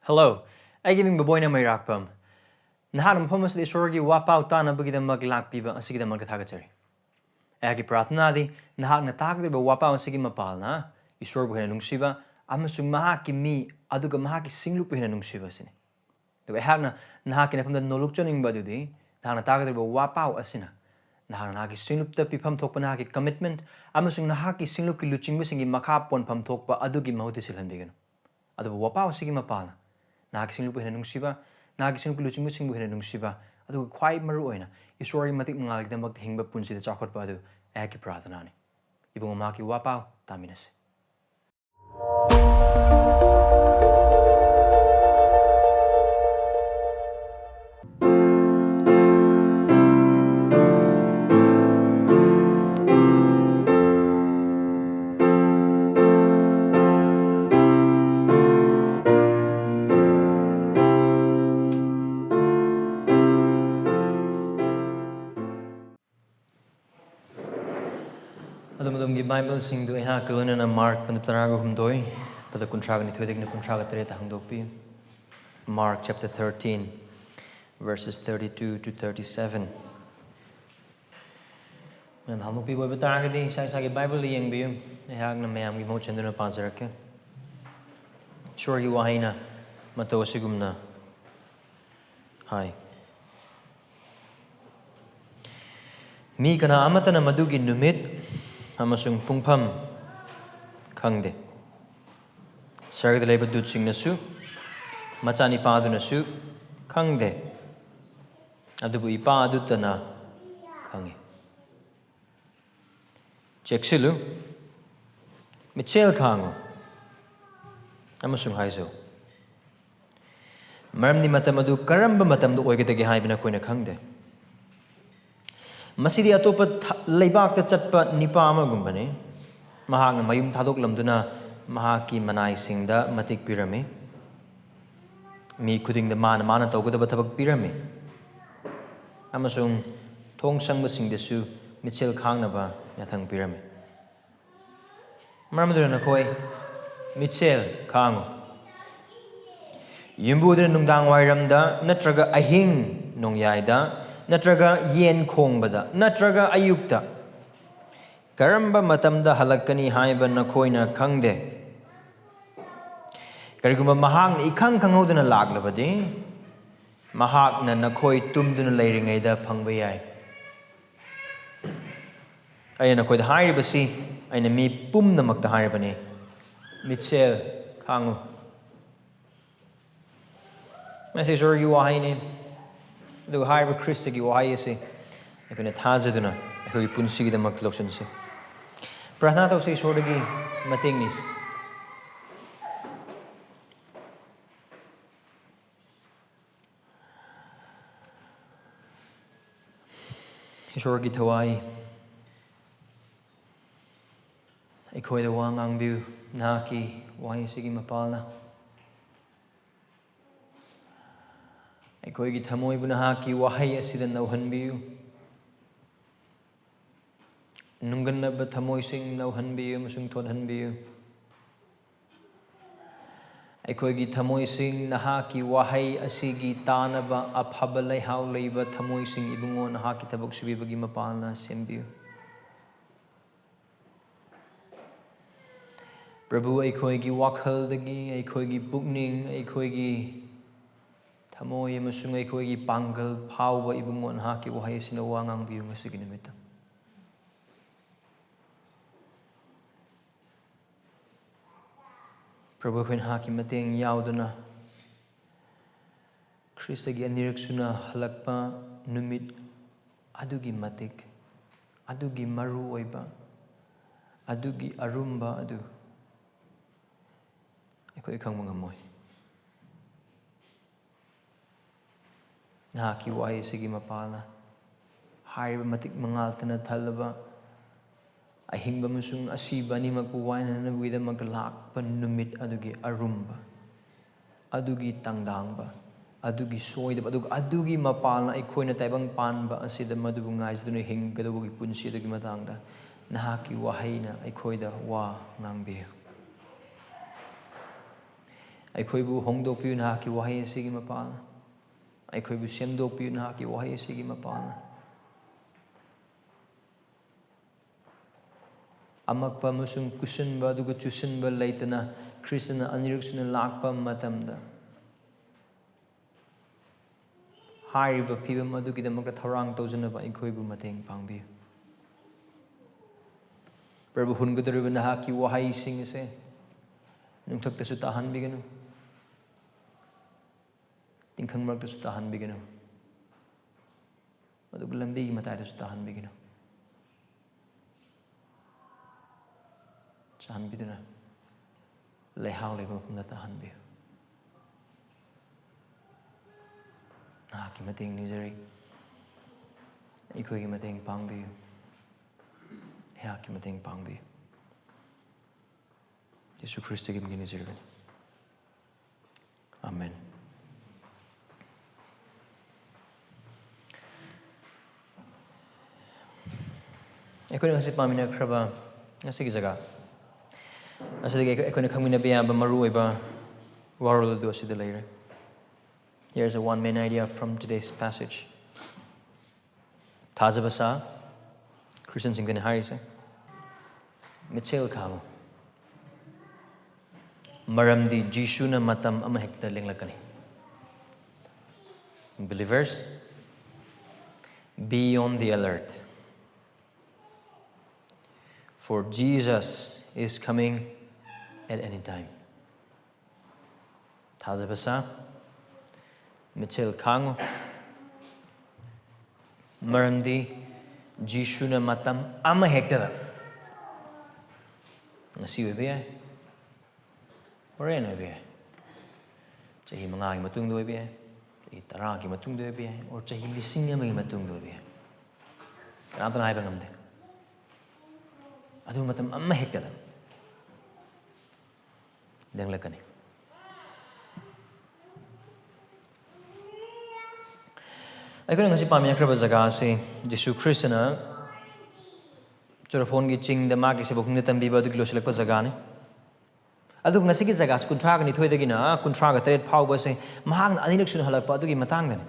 Hello, I giving Boboy na may rakpam. Nahanam pumas the Esorgi wapau tana bugida maglak piba ang sigida magkatagachari. Agi prathna di nahak na takdi ba wapau ang sige mapal na Esorgi hinanung siba amasung mahaki mi aduga mahaki singlup hinanung siba sini. Diba hak na nahaki na pamda noluk choning ba dudi nahak na takdi ba wapau asina. Nahak na nahaki singlup ta pipam thok pa nahaki commitment amasung nahaki singlup ki luching bisingi makapon pam thok pa adugi mahuti silhan bigano. Adu ba wapau sige mapal na. Nahaki singlup hinanung siba nahaki singlup luching bising hinanung siba adu quite maru oina Esorgi matik mangalig na maghingba punsi da chakot pa adu agi prathana ni. Ibang umaki wapau taminas. Adum Bible sing do iha kaluna na Mark panaptarago humdoi pada kuntraga ni thudig na kuntraga tereta hangdopi. Mark chapter 13 verses 32 to 37. Mem hamupi boy bataraga di sa Bible liyang biyo iha na mayam gi mo chenduna panzarake. Esorgi wahina mato sigumna. Hai. Mi kana amata na madugi numit amasung pungpam khangde sargda leba dutsing nasu machani padu nasu khangde adubu ipa adutana khangi cheksilu mitsel khaangu amasung haizo maramdi matam adu karamba matam do oigedagi haibina koina khangde Masidi atopa leibak ta chatpa nipa amagumbani mahakna mayum thadok lamduna mahaki manai singda matik pirami mi khuding da mana tawgudaba thabak pirami amasung thong sangba singdesu mitsel khangnaba yathang pirami maramduna nakoi mitsel khangu yumbudra nungdang wairamda natraga ahing nongyaida natraga yen khongbada natraga ayukta karamba matamda hanlakkani haiba nakoina khangde kariguma mahakna ikhang khanghoduna laglabadi mahakna nakoi tumduna leiringaida phangba yai aina nakoida hairibasi aina mi pumnamakta hairibani mitsel khangu message Esorgi wahaini do higher Khristagi why is it if in a Thajabasa who punsi the maklosan se prathna to say Esorgi matingnis Esorgi thawai ikoi the wangang view Nahakki why sigi mapalna Esorgi thamoi bu Nahakki wahai asida nauhanbiu nunganaba thamoi sing nauhanbiu amasung thodhanbiu Esorgi thamoi sing Nahakki wahai asigi tanaba aphaba leihau leiba thamoi sing ibungo Nahakki thabak subibagi mapalna sembiu Prabhu Esorgi wakhaldagi Esorgi pukning Esorgi Thamoi amasung Esorgi panggal phauba ibungo Nahakki wahai asina wangang biu ngasigi nimita Prabhu khoi Nahakki mateng yauduna Khristagi anirksuna hanlakpa numit adugi matik adugi maru oiba adugi arumba adu Esorgi khangba ngamoi Nahakki wahai sigi mapala haiba matik mangaltana thalaba ahingba musung asiba ni magpuwaina na buida maglakpa numit adugi arumba adugi tangdangba adugi soidaba adugi mapalna ekhoi na taibang panba asida madubu ngaiduna hinggadugi punsi adugi matangda Nahakki wahai na ekhoi da wa ngangbiu ꯑꯩꯈꯣꯏꯕꯨ ꯍꯣꯡꯗꯣꯛꯄꯤꯌꯨ ꯅꯍꯥꯛꯀꯤ ꯋꯥꯍꯩ ꯑꯁꯤꯒꯤ ꯃꯄꯥꯜꯅ ꯑꯩꯈꯣꯏꯕꯨ ꯁꯦꯝꯗꯣꯛꯄꯤꯌꯨ ꯅꯍꯥꯛꯀꯤ ꯋꯥꯍꯩ ꯑꯁꯤꯒꯤ ꯃꯄꯥꯜꯅ ꯑꯃꯛꯄ ꯑꯃꯁꯨꯡ ꯀꯨꯁꯟꯕ ꯑꯗꯨꯒ ꯆꯨꯁꯟꯕ ꯂꯩꯇꯅ ꯈ꯭ꯔꯤꯁꯇꯅ ꯑꯅꯤꯔꯛ ꯁꯨꯅ ꯂꯥꯛꯄ ꯃꯇꯝꯗ ꯍꯥꯏꯔꯤꯕ ꯐꯤꯕꯝ ꯑꯗꯨꯒꯤꯗꯃꯛꯇ ꯊꯧꯔꯥꯡ ꯇꯧꯖꯅꯕ ꯑꯩꯈꯣꯏꯕꯨ ꯃꯇꯦꯡ ꯄꯥꯡꯕꯤꯌꯨ ꯄ꯭ꯔꯚꯨ ꯍꯨꯟꯒꯗꯧꯔꯤꯕ ꯅꯍꯥꯛꯀꯤ ꯋꯥꯍꯩꯁꯤꯡ ꯑꯁꯦ ꯅꯨꯡꯊꯛꯇꯁꯨ ꯇꯥꯍꯟꯕꯤꯒꯅꯨ ꯇꯤꯡꯈꯪ ꯃꯔꯛꯇꯁꯨ ꯇꯥꯍꯟꯕꯤꯒꯅꯨ ꯑꯗꯨꯒ ꯂꯝꯕꯤꯒꯤ ꯃꯇꯥꯏꯗꯁꯨ ꯇꯥꯍꯟꯕꯤꯒꯅꯨ ꯆꯥꯟꯕꯤꯗꯨꯅ ꯂꯩꯍꯥꯎ ꯂꯩꯕ ꯃꯐꯝꯗ ꯇꯥꯍꯟꯕꯤꯌꯨ ꯅꯍꯥꯛꯀꯤ ꯃꯇꯦꯡ ꯅꯤꯖꯔꯤ ꯑꯩꯈꯣꯏꯒꯤ ꯃꯇꯦꯡ ꯄꯥꯡꯕꯤꯌꯨ ꯑꯩꯍꯥꯛꯀꯤ ꯃꯇꯦꯡ ꯄꯥꯡꯕꯤꯌꯨ ꯌꯤꯁꯨ ꯈ꯭ꯔꯤꯁꯇꯒꯤ ꯃꯤꯡ ꯅꯤꯖꯔꯕꯅꯤ 아멘. ꯑꯩꯈꯣꯏꯅ ꯉꯁꯤ ꯄꯥꯃꯤꯟꯅꯈ꯭ꯔꯕ ꯉꯁꯤꯒꯤ ꯖꯒꯥ ꯑꯁꯤꯗꯒꯤ ꯑꯩꯈꯣꯏꯅ ꯈꯪꯃꯤꯟꯅꯕ ꯌꯥꯕ ꯃꯔꯨꯑꯣꯏꯕ ꯋꯥꯔꯣꯜ ꯑꯗꯨ ꯑꯁꯤꯗ ꯂꯩꯔꯦ. Here's a one main idea from today's passage. Thajabasa, Christiansingdani harise. Mitsel khaangu. Maramdi Jisuna matam amahektada lenglakkani. Believers, be on the alert. For Jesus is coming at any time. Thajabasa, mitsel khaangu. Maramdi Jisuna matam amahektada. Ngasi oiba yai. Horen oiba yai. Chahi 5ꯒꯤ ꯃꯇꯨꯡꯗ oiba yai. Chahi 10ꯒꯤ ꯃꯇꯨꯡꯗ oiba yai. Or chahi 1,000ꯒꯤ ꯃꯇꯨꯡꯗ oiba yai. ꯀꯅꯥꯝꯇꯅ ꯍꯥꯏꯕ ꯉꯝꯗꯦ. ꯑꯗꯨ ꯃꯇꯝ ꯑꯃꯍꯦꯛꯇꯗ ꯂꯦꯡꯂꯛꯀꯅꯤ. ꯑꯩꯈꯣꯏꯅ ꯉꯁꯤ ꯄꯥꯃꯤꯟꯅꯈ꯭ꯔꯕ ꯖꯒꯥ ꯑꯁꯤ ꯖꯤꯁꯨ ꯈ꯭ꯔꯤꯁꯇꯅ ꯆꯨꯔꯐꯣꯟꯒꯤ ꯆꯤꯡꯗ ꯃꯥꯒꯤ ꯁꯦꯕꯣꯛꯁꯤꯡꯗ ꯇꯝꯕꯤꯕ ꯑꯗꯨꯒꯤ ꯂꯣꯏꯁꯤꯜꯂꯛꯄ ꯖꯒꯥꯅꯤ. ꯑꯗꯨꯒ ꯉꯁꯤꯒꯤ ꯖꯒꯥꯁꯤ 32ꯗꯒꯤꯅ 38 ꯐꯥꯎꯕꯁꯦ ꯃꯍꯥꯛꯅ ꯑꯅꯤꯔꯛ ꯁꯨꯅ ꯍꯜꯂꯛꯄ ꯑꯗꯨꯒꯤ ꯃꯇꯥꯡꯗꯅꯤ.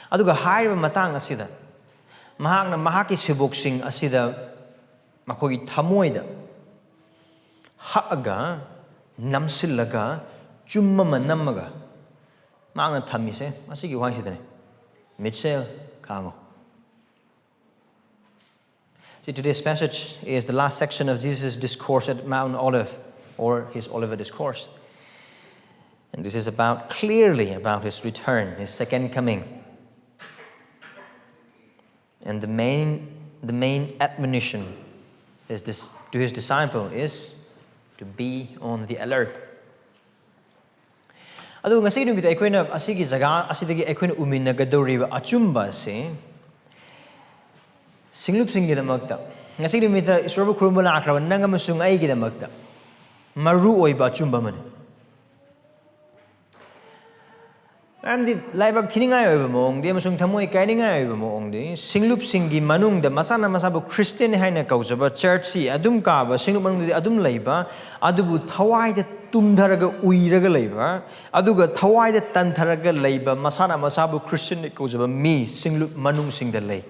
ꯑꯗꯨꯒ ꯍꯥꯏꯔꯤꯕ ꯃꯇꯥꯡ ꯑꯁꯤꯗ ꯃꯍꯥꯛꯅ ꯃꯍꯥꯛꯀꯤ ꯁꯦꯕꯣꯛꯁꯤꯡ ꯑꯁꯤꯗ ꯃꯈꯣꯏꯒꯤ ꯊꯃꯣꯏꯗ ꯍꯛꯑꯒ ꯅꯝꯁꯤꯜꯂꯒ ꯆꯨꯝ ꯑꯃ ꯅꯝꯃꯒ ꯃꯍꯥꯛꯅ ꯊꯝꯃꯤꯁꯦ ꯑꯁꯤꯒꯤ ꯋꯥꯍꯩꯁꯤꯗꯅꯤ. mitsel khaangu. See, today's passage is the last section of Jesus' discourse at Mount Olive, or his Olivet discourse. And this is clearly about his return, his second coming. And the main admonition is this, to his disciple is to be on the alert. Adu ngasi numit aikoina asigi jaga asidagi aikoina uminagadoriba achumba se singlup singi damakta ngasi numit isrobu khurumba lakraba nangamasung aigi damakta maru oiba achumba mane. Amdi laibak thiningai oiba mong de amasung thamoi kainingai oiba mong de singlup singi manungda masana masabu Christian haina kaujaba church si adum kaba singlup manung de adum leiba adubu thawai de tumdharaga uiraga leiba aduga thawai de tantharaga leiba masana masabu Christian kaujaba mi singlup manung singda lei.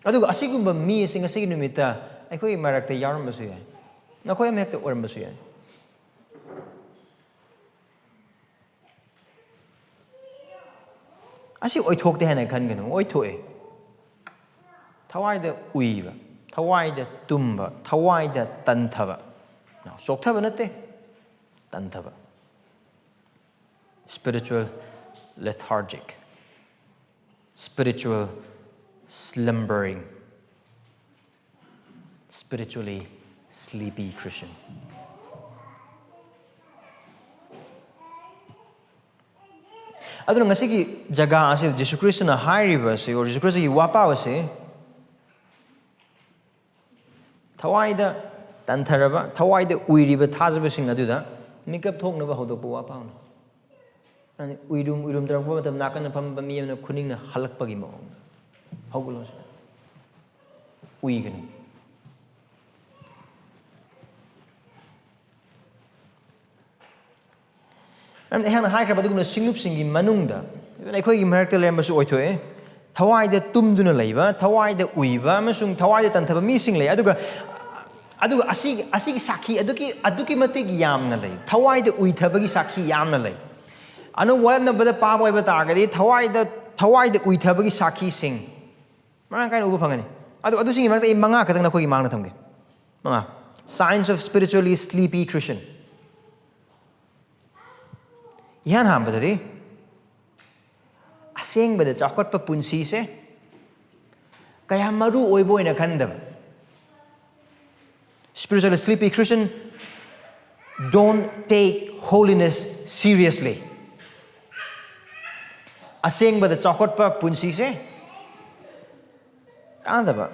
Aduga asigumba mi sing asigi numita aikoi marakta yarambasu yai nakoi amhekta orambasu yai. Asi oithokte hana khanganu oithoe thawai da uiba thawai da tumba thawai da tanthaba now sokthaba natte tanthaba spiritual lethargic spiritual slumbering spiritually sleepy Christian. Aduna ngasigi jaga ase Jesu Christ na hairiba se or Jesu Christ gi wapa ase thawaida tantharaba thawaida uiriba thajaba sing aduda makeup thoknaba hodokpa wapa na ani uirum darakpa matam nakana phamba mi amna khuningna halakpagi maong haugulo uigani I'm the Hana Hiker, but I'm going to sing singing Manungda. I call him Merkel Lambus Oitoe. Tawai the Tumduna labor, Tawai the Uiva, Masung Tawai the Tantaba missing lay. Aduga Asig Saki, Aduki Matig Yamnale, Tawai the Uitabagi Saki Yamnale. I know one of the Pawai Batagadi, Tawai the Uitabagi Saki sing. Marankai Upangani. Adu sing Manga Katanako Manatangi. Signs of spiritually sleepy Christian. Yan hambadadi. Asing ba da chakot pa punsi se? Kaya maru oiboy na kandam. Spiritually sleepy Christian don't take holiness seriously. Asing ba da chakot pa punsi se? Kanda ba?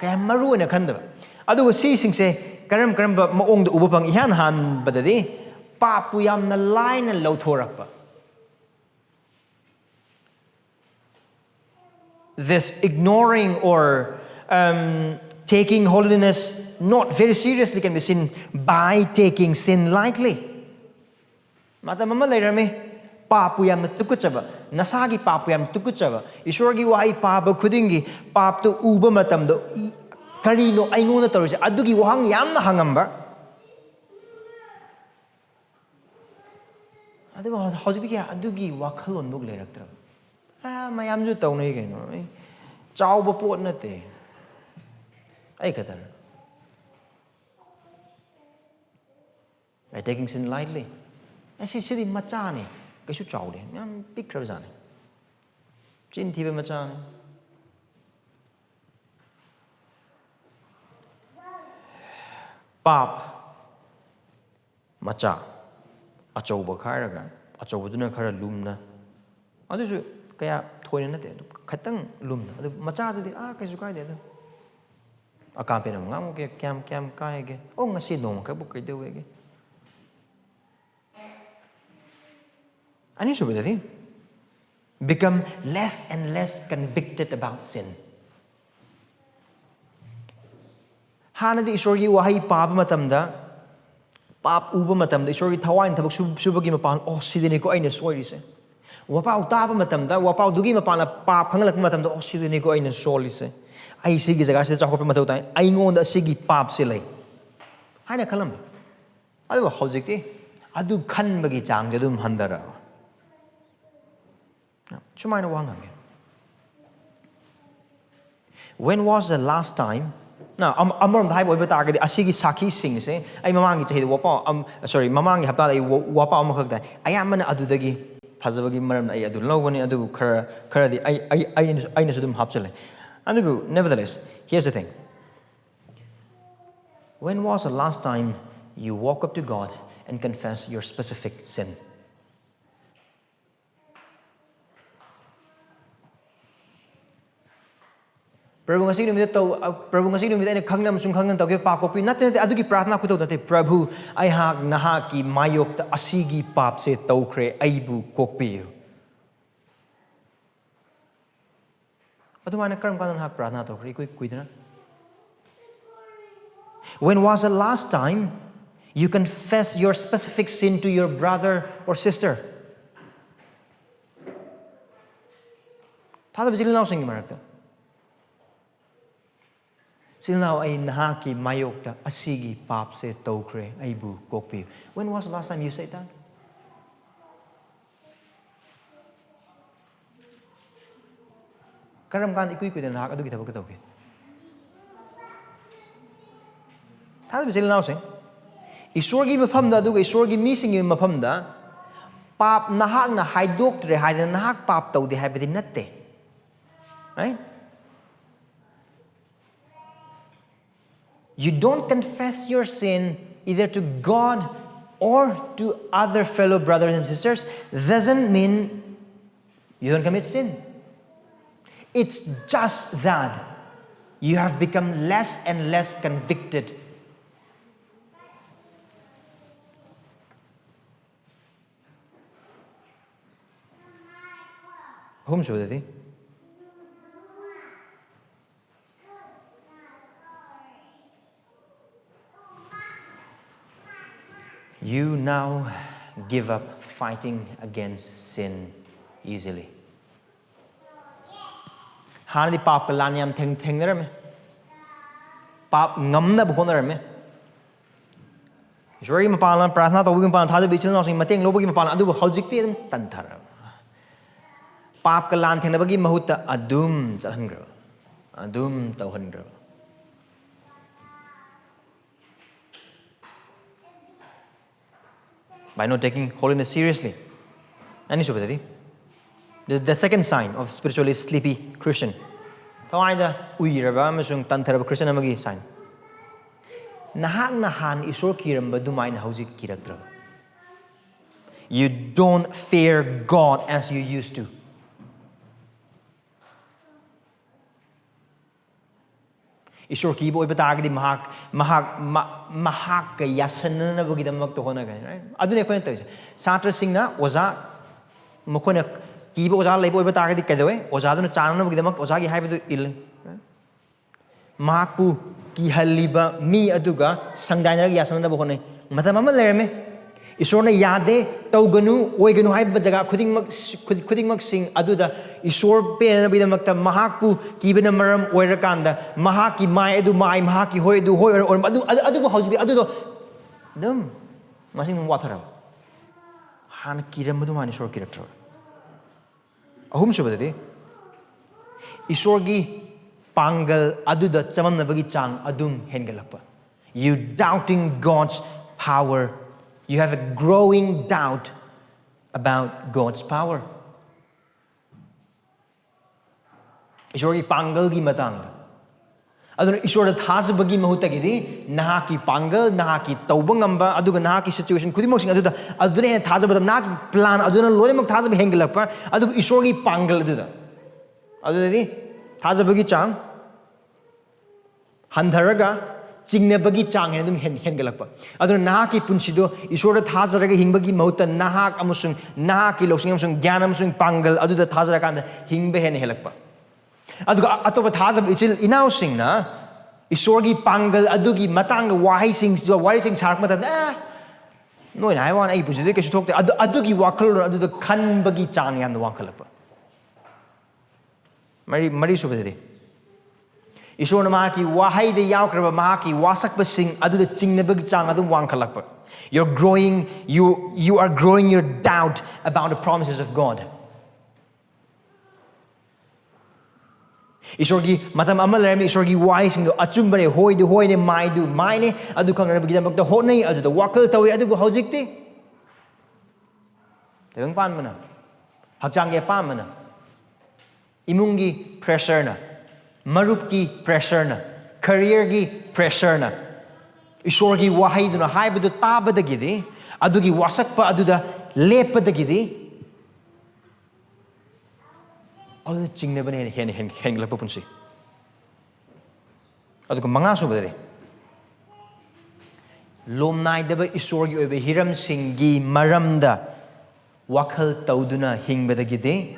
Kaya maru na kandam. Adu si sing se karam ba maong da ubapang ihan han badadi. Papu yam na line and low thorak. This ignoring or taking holiness not very seriously can be seen by taking sin lightly. Mata mama later me papu yam tukuchaba nasagi papu yam tukuchaba Esorgi wahi papa kudingi pap to uba matam do karino ainuna torisi adugi wahang yam na hangamba. How'd you walk alone? Book later. My am just down again. Chow bopot nate. I got her. By taking sin lightly. And she said, Machani. I should chow them. I'm big crazani. Chin tiva machani. Pop. Macha. Achauba Karaga, Achauduna Kara Lumna. Others Kaya Toynate, Katang Lumna, the Machado the Arkazuka. A campaign of Namuke, Cam Kaige, oh, Masido, Kabuka do again. An issue with the thing. Become less and less convicted about sin. Hana the Esorgi Wahi Pabamatamda. Pap uba matam da Esorgi thawain thabak subagi mapan oh sidini ko aina soilise wapau taba matam da wapau dugi mapan la pap khangalak matam da oh sidini ko aina solise ai sigi jaga se chakop mathau tai ai ngon da sigi pap se lei haina khalam adu hojikti adu khan bagi chang ja dum handara chumaina wangang when was the last time now, I'm the hype of the Asigi Saki Singh say, I mamangi to wapa, sorry, mamangi hapta, wapa amakda. I am an adudagi, Pazavagi Maram, I do low when I do Kara, I Nasudum Hapsele. And nevertheless, here's the thing. When was the last time you walk up to God and confess your specific sin? Prabhu ngasi numit to Prabhu ngasi numit ay khangnam sung khangnan to ke pa kopi natin adugi prathna ko to dati Prabhu ay hak Nahakki mayok ta asigi pap se tokre aibu kokpi adu mana karam kanan hak prathna to kri koi kuidna. When was the last time you confess your specific sin to your brother or sister? Pada bijil na sing marakta Silnaw ay Nahakki mayok ta asigi pap se tokre aibu kokpi. When was the last time you said that? Karam kan ikui kui dan hak adu kita berkata Thada silnaw sing Esorgi mapamda adu Esorgi missing mapamda pap nahak na haidok tre haidan nahak pap tau di haibedi natte. Right? You don't confess your sin either to God or to other fellow brothers and sisters doesn't mean you don't commit sin. It's just that you have become less and less convicted. Whom should it? You now give up fighting against sin easily. Hanadi pap kalan yam theng naram pap ngamna bhonaram Esorgi mapalan prasna tawgi mapalan thada bichil na sing mateng lobogi mapalan adu hojikti adum tanthara pap kalan theng nabagi mahutta adum chahangra adum tawhangra by not taking holiness seriously. The second sign of spiritually sleepy Christian. Christian amagi sign. You don't fear God as you used to. Esorgi boy batagdi mahak yasanna bugidamag to hona gani right adune ko ento Satra Singh na oza mokona kibo oza lebo batagdi kedoe oza dun chanana bugidamag oza gi haibu il mahakpu ki haliba mi aduga sangdaina gi yasanna bo hone matama lerme Isorna yade tauganu oiganu haiba jaga khudingmak sing aduda Isor pen bidamakta mahakpu kibena maram oirakanda mahaki mai adu mai mahaki hoi adu hoi or adu hauji adu dum masing wathara han kiram adu mani Isor kiraktra ahum subadadi Esorgi pangal aduda chamamnabagi chang adum hengalakpa you doubting God's power. You have a growing doubt about God's power. Esorgi pangal gi matang. Aduna Esor thajabagi mahutagidi Nahakki pangal Nahakki taubangamba aduga Nahakki situation khudimok sing aduda adune thajabada Nahakki plan aduna loimak thajab hengalakpa aduga Esorgi pangal aduda adudi thajabagi chang handharaga Chingnabagi chang and them hengalapa. Other Nahakki punsido, Esor thazaraga hingbagi mota Nahak amusung Nahakki losing ganamsung pangal, adu the thazarakan hingbe hen helakpa. Atoba thazab ichil inausing na Esorgi pangal adugi matang wahising sarkmata no in I want a pusidi to talk to adugi wakal adu the kanbagi chang and the wakalapa. Mari subadi. Esor namaki wahai de yaukraba mahaki wasak basing adu the chingnabag chang adu wankalakpa. You are growing your doubt about the promises of God. Esorgi matam amalermi Esorgi wahai sing achumbare hoi de hoi ne mai du maine adu kangrabagi damak the honai adu the wakal tawi adu hojikti. Tebang pan mana. Hakchangge pan mana. Imungi pressure na. Marupki pressure na, career gi pressure na. Esorgi wahai duna haibu taba dagidi, adugi wasakpa aduda lepa dagidi. Adu chingnabane hen lakpa punsi. Aduga mangaso badade. Lomnai daba Esorgi oibe hiram singi maramda wakal tauduna hing badagidi.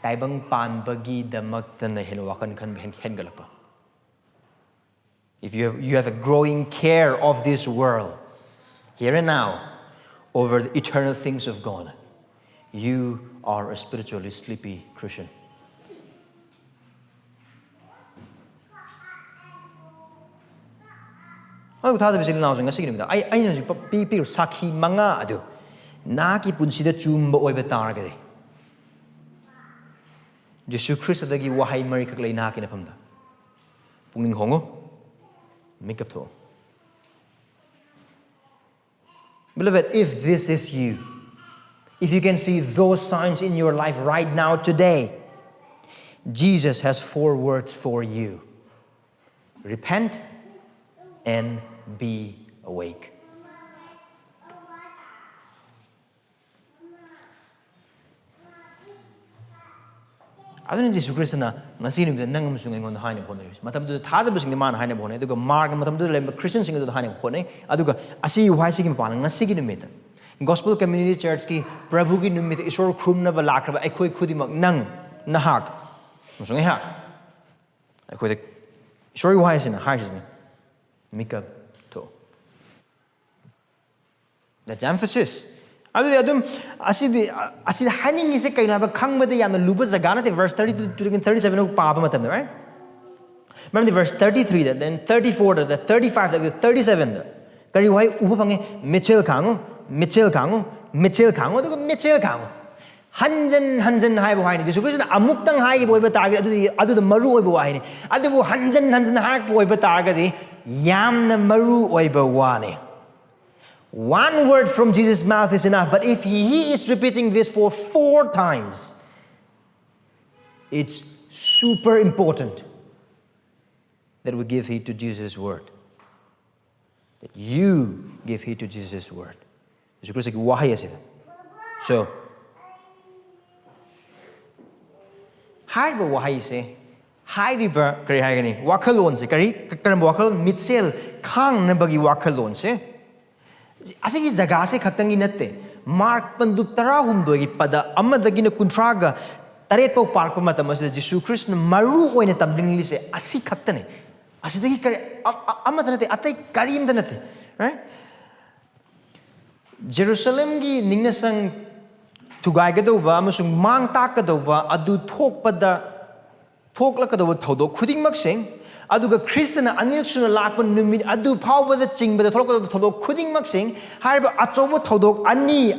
Taibang pan bagi damaktana hen wakan kan hengalapa. If you have a growing care of this world, here and now, over the eternal things of God, you are a spiritually sleepy Christian. I Saki manga adu. Naki punsida chumba oibetaragade. Jisu Khristagi wahai mari kaklay Nahakki napamda. Pungning hongo, make up to. Beloved, if this is you, if you can see those signs in your life right now today, Jesus has 4 words for you. Repent and be awake. Adun Jisu Christ na nasinu the nangam sung ingon the haine bone. Matam do thajabasing the man haine bone. Aduga mark matam do le Christian sing do the haine bone. Aduga asi why sigim pan ngasigi numita. Gospel Community Church ki Prabhu ki numita Esor khumna ba lakraba ekhoi khudimak nang nahak. Musung hak. Ekhoi the Esor why sina haisni. Mikap to. That's emphasis. Asi haning is a kind of a kang with the yam lupus agana, verse 32 to 37 of Papa Matam, right? Remember the verse 33, then 34, the 35, the 37. Kariwai Upange, Mitchell Khangu, Mitchell Khangu, Mitchell Khangu, Mitchell Khangu. Hanjan high behind it. So, Amuktang high boy but target, other the Maru behind it. Other Hanjan high boy but target, Yam the Maru Oiberwane. One word from Jesus' mouth is enough, but if he is repeating this for 4 times, it's super important that we give heed to Jesus' word. That you give heed to Jesus' word. So, Haiba wahay se, Haiba kari haigani, wakalon se, kari wakal mitsel kang na bagi wakalon se. Asigi jaga se khatangi natte, Mark pandup tarahum dogi pada amadagi na kuntraga taret pau park pa matam asida Jisu Christ na maru oina tamdingli se asi khatane. Asidagi kari amadanate atay karim danate, right? Jerusalem gi ningnasang tugay kadauba amasung mang tak kadauba adu thokpada thoklakadauba thodok khuding makseng aduga Kristna anirksuna lakpa numit adu phawbada chingbada tholokadauba thodok khuding makseng haiba achobo thodok ani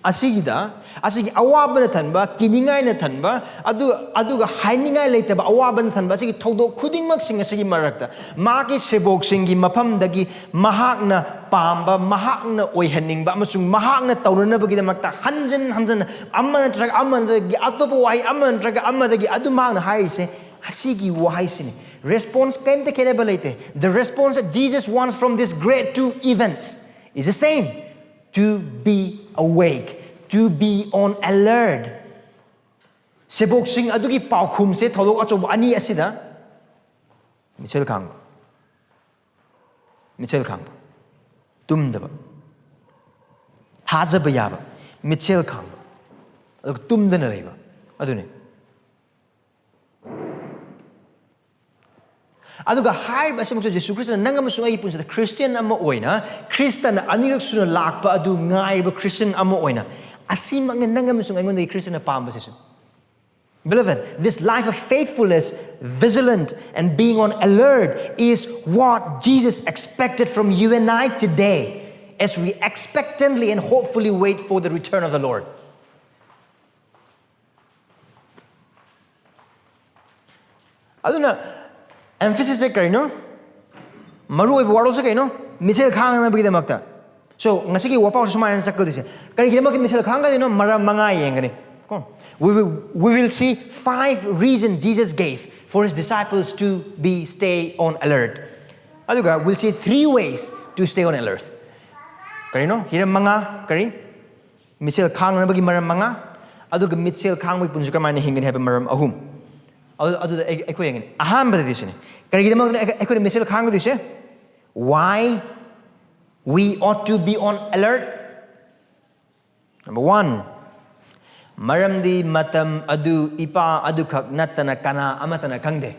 asigida asigi awabana thanba kiningai na thanba aduga hainingai leitaba awabana thanba asigi thodok khuding makseng asigi marakta maki sebok singi mafam dagi mahakna pamba mahakna oihaningba amasung mahakna taunanabagi damakta hanjan amana traga amana dagi atopo wahi amana traga amana dagi adu mahakna haise asigi wahi sini response kaimte keneba leite the response that Jesus wants from these great 2 events is the same: to be awake, to be on alert. Sebok sing adugi paukhum se tholok achob ani asida Michel Kang tumdaba Thajaba yaba Michel Kang tumdana leiba adune aduga haiba asimukso Jesu Christ na nangam sungai punsa Christian ama oina Christian anirak suna lakpa adu ngaiba Christian ama oina asimang nangam sungai ngonda Christian na pamba sesu. Beloved, this life of faithfulness, vigilant and being on alert is what Jesus expected from you and I today as we expectantly and hopefully wait for the return of the Lord. Aduna emphasis se kaino maru oi waro se kaino misel khang na bigi damakta. So ngasigi wapa sumayan sakko dise kari gemak misel khang ga dino mara manga yengani. We will see 5 reasons Jesus gave for his disciples to stay on alert. Aduga we'll see 3 ways to stay on alert. Kari no hiram manga kari misel khang na bagi maram manga aduga misel khang bai punsuka mane hingani haba maram ahum. Adu eko yengani aham bada disine kari gemak eko misel khang dise why we ought to be on alert. Number 1, maramdi matam adu ipa adukak natana kana amatana kangde.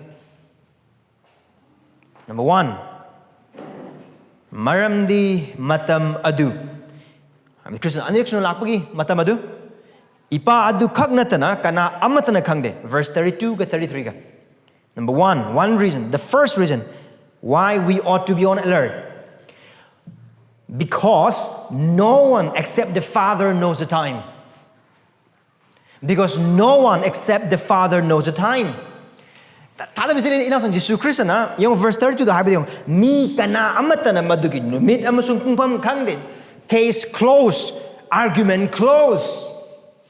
Number 1, maramdi matam adu. Ami Krishna anirksuna lakpagi matam adu ipa adukak natana kana amatana kangde. Verse 32 to 33 ka. Number 1 reason, the first reason why we ought to be on alert. Because no one except the Father knows the time. Because no one except the Father knows the time. Tada misalin inasan Jesu Christ na yung verse 32 da habi yung mi kana amata na madugi numit amasung kungpam kangde. Case closed, argument closed.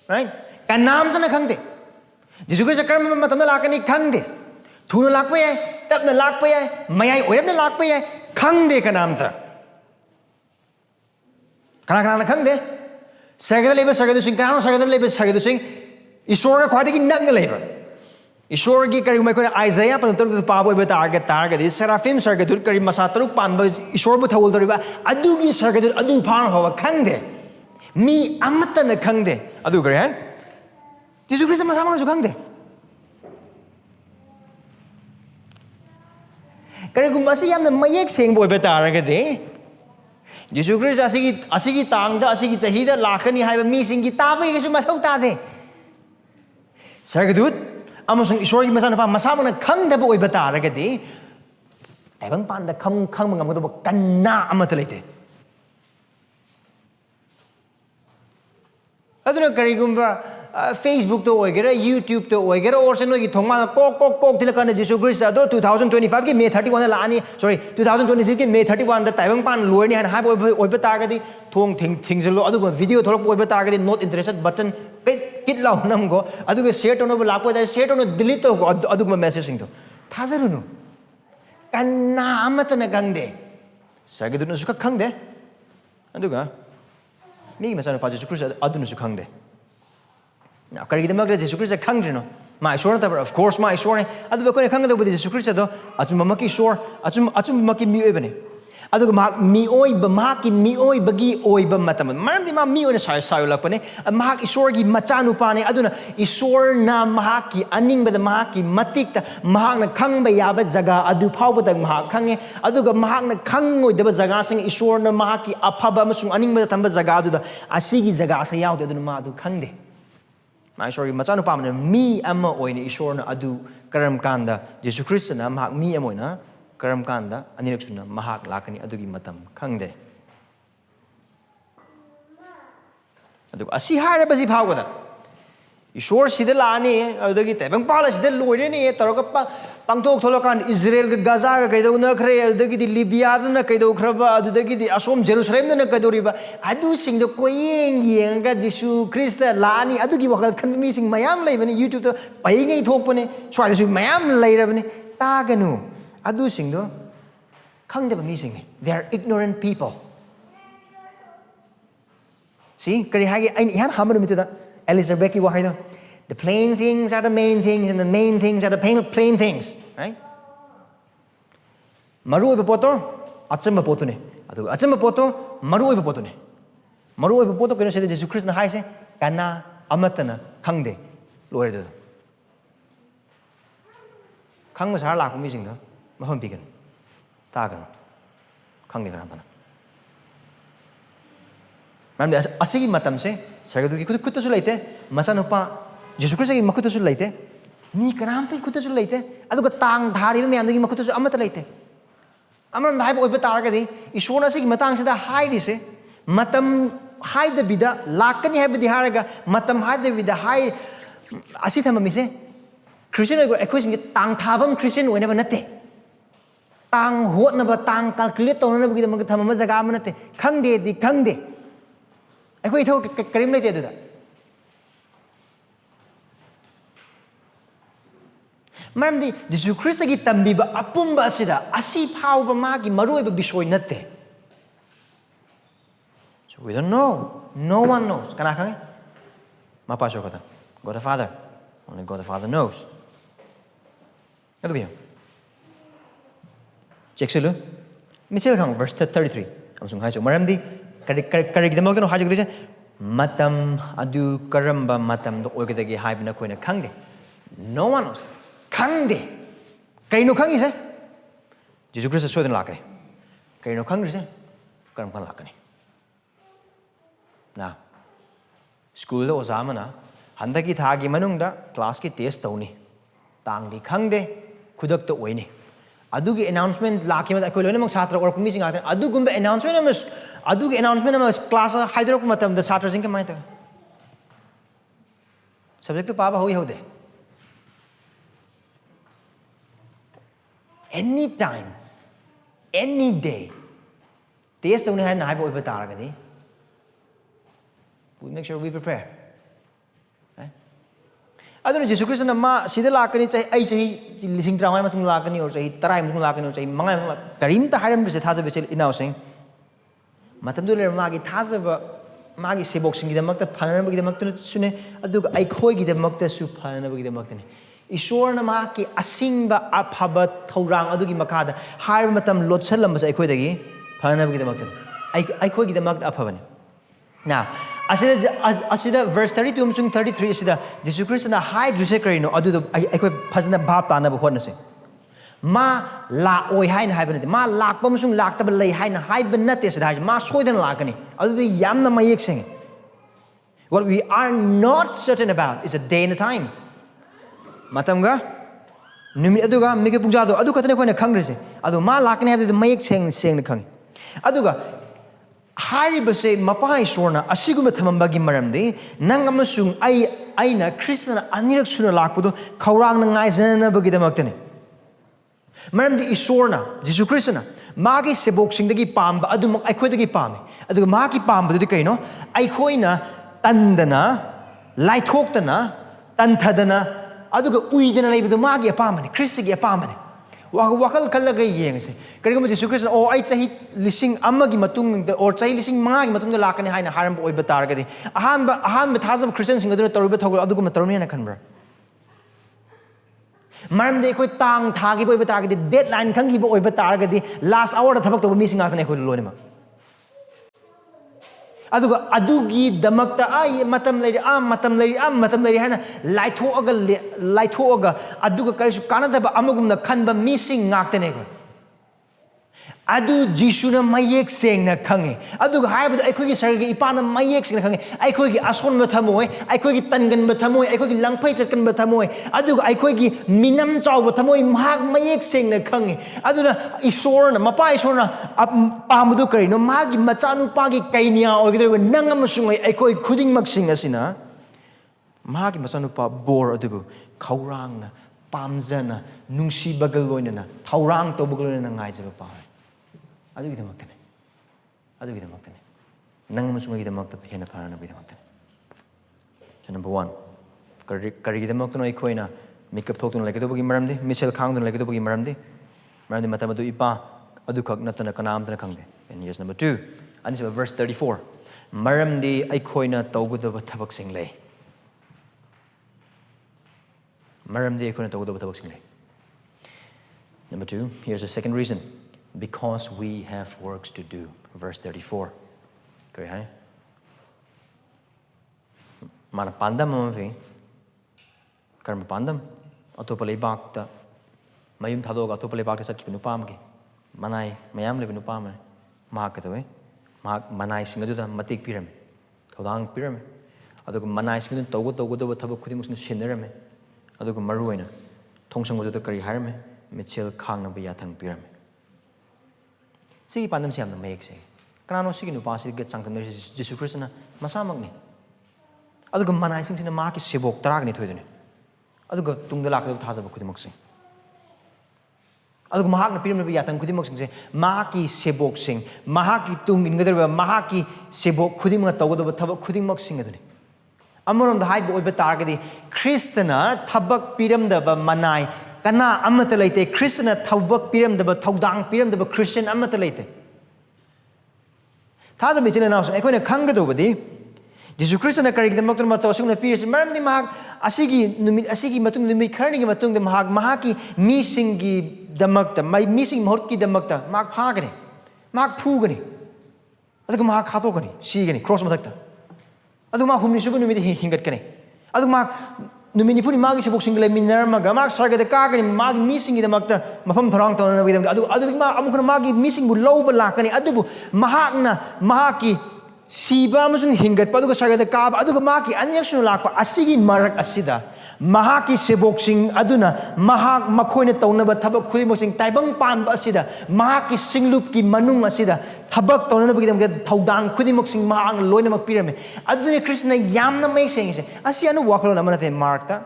Right? Kanam ta na kangde. Jesu Christ karma matam na lakani kangde. Thuno lakpa yai, tap na lakpa yai, mayai oyam na lakpa yai, kangde kanam ta. Kana kangde. Sargada leba sargada sing kana sargada leba sargada sing Esorgi khwadagi nagna leba. Esorgi kari umay ko na Isaiah panutog to paboy ba target is seraphim sargadur kari masataruk panba Esorbu thawul doriba adugi sargadur adu phan hawa khangde mi amata na khangde adu kari ha Jesu Christ masama na khangde kari gumasi yamna mayek seng boy ba taragade Jisu Christ asigi tangda asigi chahida lakkani haiba mi singi tabai kesu mathau tade. Sargadut amasung Esorgi masana pa masamana khangdaba oiba taragadi taibang panda khang mangamgadaba kanna amata leite. Aduna karigumba Facebook to oigera YouTube to oigera or seno gi thongma kok tilakana Jisu Christ ado 2025 ki May 31 la ani sorry 2026 ki May 31 da taibang pan loini han ha oiba targadi thong thingzelo aduga video tholok oiba targadi not interested button kit law nam go aduga share to no lakpo da share to no delete to aduga message sing to thazarunu kanna amata na gangde sagidunu suka khangde aduga mi masana pa Jisu Christ adunu su khangde. Now, karigidamagda Jisu Christ khangdrino. Ma Esor na of course ma Esor ne. Adu ba ko ne khangda budi Jisu Christ do achumamaki Esor achumamaki mi oibane. Adu ma mi oiba mahaki mi oibagi oiba matam. Maramdi ma mi oina sayo lakpane. Mahak Esorgi machanu pane aduna Esor na mahaki aningba mahaki matikta mahak na khangba yaba jaga adu phawba dag mahak khange aduga mahak na khangoi deba jaga sing Esor na mahaki aphaba amasung aningba tamba jaga adu da asigi jaga sa yawde aduna ma adu khangde. Ma Esorgi machanu pamna mi ama oina Esor na adu karam kanda Jisu Christ na mahak mi ama oina karam kanda anirak suna mahak lakani adugi matam khangde. Adug asi hare basi phawada Esor sida lani adagi tebang pala sida loire ni taroga pangtok tholokan Israel ga Gaza ga kaido na khre adagi di Libya na kaido khraba adagi di asom Jerusalem na kaido riba adu sing do koyeng ga Jisu Christ lani adugi wakal khan mi sing mayam leibani YouTube to paingai thokpane swai su mayam leirabani taganu adu sing do khangdeba mi sing they are ignorant people. See kari hagi ai ihan hamanu mituda Elizabeth ki wahida the plain things are the main things and the main things are the plain things, right? Maru oiba poto achamba poto ne adu achamba poto maru oiba poto ne maru oiba poto keno sede Jisu Christ na haise kana amatana khangde loire do khangma sar lakpa mi sing do mahon pigan tagan khangde kana tana Mamde asigi matam se sagadu ki kutu su leite masanupa Jisu Christ ki makutu su leite ni kanam te kutu su leite aduga tang dhari me andagi makutu su amata leite amram dai boy bata ga di Esor asigi matang sida hai ri se matam hai da bida lakani hai bidi haraga matam hai da bida hai asi thama mi se Christian go equation ki tang thabam Christian oina ba nate tang hot na ba tang calculate to na ba gi thama ma jaga ma nate khangde di khangde I go to Karim late do that. Mamdi, Jisu Khristagi tambiba apumba sida asi phawba magi maruiba bisoy natte. So we don't know. No one knows. Kana khange? Mapa shokata. God the Father. Only God the Father knows. Adu biya. Check sulu. Mitsel khang verse 33. Amsung hai so maramdi karigidamag no hajig dise matam adu karamba matam do oigdagi haibna koina khangde no one knows khangde kaino khangi se Jisu Christ soden lakane kaino khangri se karam kan lakane na school lo zamana handaki thagi manungda class ki test tawni tangdi khangde kudak to oini adugi announcement lakima da koilone mang satra or pumi singa adugumba announcement am adugi announcement am class haidrok matam da satra sing kamai ta subject to paba hoi hode any time any day test only hai na boy bata ga di we make sure we prepare aduna Jisu Christ na ma sida lakani chai ai chai lising tramai matung lakani or chai tarai matung lakani or chai mangai karim ta haram se thaja bechel inau sing matam du le magi thaja ba magi sebok sing gi damak ta phanana ba gi damak ta sune aduga ai khoi gi damak ta su phanana ba gi damak ta ne Esor na ma ki asing ba aphaba thourang adugi makada har matam lotsalam ba ai khoi dagi phanana ba gi damak ta ai khoi gi damak ta aphabane na asida verse 32 amsung 33 asida Jisu Christ na hai drise karino adu ai koi phajna bhap ta na ba hotna se Ma la oi hain haiban ma lak pam sung lak tab lei hain haiban nate sa dai ma soidan lakani adu yam na mayek sing. What we are not certain about is a day and a time. Matam ga numit adu ga mige pungja do adu katane ko na khangrise adu ma lakani haidu mayek seng na khang adu ga Haribase mapai sorna asiguma thamambagi maramdi nang amasung aina Kristna anirak suna lakpudo khourangna ngaiduna bagidamaktani maramdi isorna Jisu Kristna magi sebok singdagi pamba adumak aikhoidagi pame aduga magi pambadu kaino aikhoina tandana laithoktana tanthadana aduga uidana leibudu magi apamani Kristagi apamani wakal kalaga yengse karigama Jisu Kristna o ai chahi lising amagi matung or chahi lising mangagi matung da lakani haina haram oi batargadi ahan thajaba Christian sing aduna toriba thogol aduguma tormi na khanbra maram de koi tang thagi oi batargadi deadline khangi bo oi batargadi last hour da thabak to mi singa kane koi loinema aduga adugi damakta ai matam leri hana laithoaga aduga kaisu kanadaba amagumna khanba missing ngaktene ko adu Jisuna mayek sengna khange aduga haibadu aikhogi sargi ipana mayek sengna khange aikhogi ason ma thamoi aikhogi tangan ma thamoi aikhogi langphai chatkan ma thamoi aduga aikhogi minam chaw ba thamoi mahak mayek sengna khange aduna isorna mapa isorna pamadu karino magi machanu pagi kainia ogidre nang amasung aikoi khuding maksing asina magi machanu pa bor adubu khourangna pamjana nungsi bagal loinana thaurang to bagal loinana ngaijaba pa adugidamaktane nang amasungagidamagta hena pharana bidamaktane so number 1 karigidamakta noi khoina makeup thoktuna laikadobagi maramdi mitsel khaangduna laikadobagi maramdi matam adu ipa adu khak natana kanamtana khangde and here's number 2 and verse 34 maramdi ai khoina tawgudaba thabak sing lei maramdi ai khoina tawgudaba thabak sing lei number 2 here's the second reason because we have works to do verse 34 kare hai mana pandam amave karma pandam atopa leibakta mayum thadoga atopa leibakta sakki nupa amge manai mayam le nupa ma mahakatoe manai singaduda matik piram thodang piram aduga manai singaduda togo thabak khudimusnu sinarame aduga maruina thongsangududa kari harame mitsel khaangna ba yathang piram Sigi pandam siam na mayek se kanano sigi nupa sigi changkam Jisu Kristna masamagni aduga manai sing sina ma ki sebok taragni thoidune aduga tungda lakadab thajaba khudimak sing aduga mahak na piram na yathang khudimak sing se ma ki sebok sing mahak ki tung ingadaba mahak ki sebok khudimak tawgadaba thabak khudimak sing adune amaron da haibo oiba targadi Kristna thabak piram da ba manai kana amata leite Kristna thabak piram da ba thodang piram da ba Christian amata leite thaja bichina naus ekoina khanggadobadi Jisu Kristna karigdamak tun mato singna piris maramdi mahak asigi matung numit kharni gi matung de mahaki misingi damakta mai mising mahorki damakta mahak phagani mahak phugani aduga mahak khatokani sigani cross mathakta aduga ma humni subu numit hingatkani aduga mahak numini puni magi sebok single minarmaga mahak sargada kagani magi misingi damakta mafam thorang tawna bidam aduga ma amukna magi mising bu lowba lakani adubu mahakna mahaki Siba amasung hingat paduga sargada kaba aduga maki aniraksun lakpa asigi marak asida mahaki sebok sing aduna mahak makhoina tawnaba thabak khudimok sing taibang panba asida mahaki singlup ki manung asida thabak tawnaba gidam ge thodang khudimok sing mahang loina mak pirame aduna Krishna yamna mai sengse asi anu wakhalo namana the markta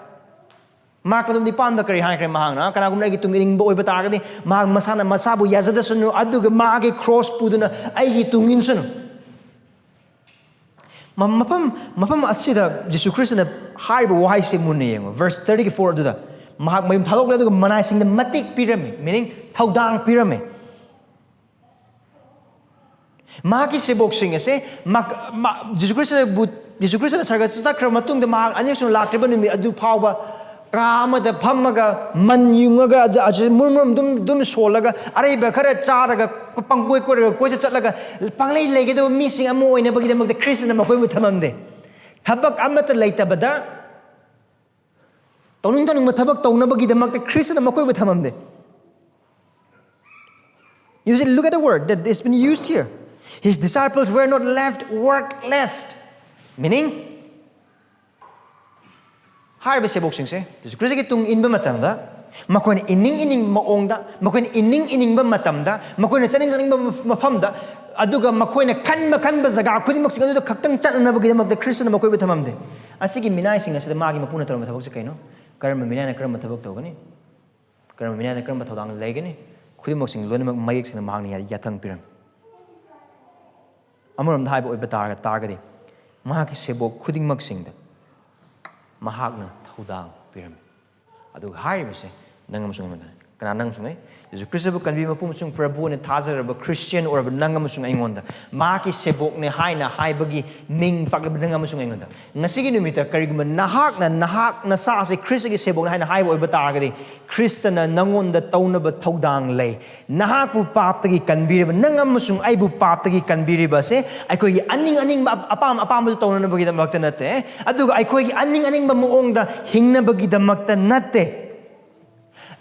mark padum di panda kari hai kare mahang na kana gumna gi tunging bo oiba targadi mahang masana masabu yazadasunu aduga mahagi cross puduna aigi tungin sunu mapam asida Jisu Kristna haiba wahai se munne yengo verse 34 duda mahak mayum thalok aduga manai sing the matik pirame meaning thodang pirame mahaki sebok sing ase Jisu Kristna sarga sakra matung de mahak anisunu laktreba numi adu phawba kamada phamaga manyungaga murmum dum solaga areba khara charaga pangkoi koi chatlaga panglei legedo mising amu oina bagi damak Kristna makoi mu thamamde thabak amata leitabada toning thabak tawna bagi damak Kristna makoi mu thamamde You see, look at the word that has been used here. His disciples were not left workless. Meaning, hariba seboksinse, Khristagi tung inba matamda, makoy ining maongda, makoy ining ba matamda, makoy saning ba mapamda, aduga makoy kan ba zaga, kudi maksing adu kaktang chan na bagay magda Kristo na makoy batamamde. Asigi minay singa sa magi mapuna taro matabok sa kaino, karma minay na karma matabok to gani, karma minay na karma thodang lay gani, kudi maksing lon magmayik sing mahang niya yatang piram. Amuram dahai bo ibatar targadi, mahaki sebo kuding magsingda, mahagna thodang piram. Adu hari bese nangam sungai mana kana nang sungai Yesus Kristus bukan bi mapum sung prabu ne thazar ba Christian or ba nangam sungai ngonda maki sebok ne hai na hai bagi ming pag nangam sungai ngonda ngasigi numita karigma nahak na sa se Khristagi sebok ne hai na hai bo batar gadi Kristen na nangonda tauna ba thodang lay nahak bu pap tagi kanbiri ba nangam sung ai bu pap tagi kanbiri ba se ai koi aning apam ba tauna na bagi damakta nate aduga ai koi aning ba muongda hingna bagi damakta nate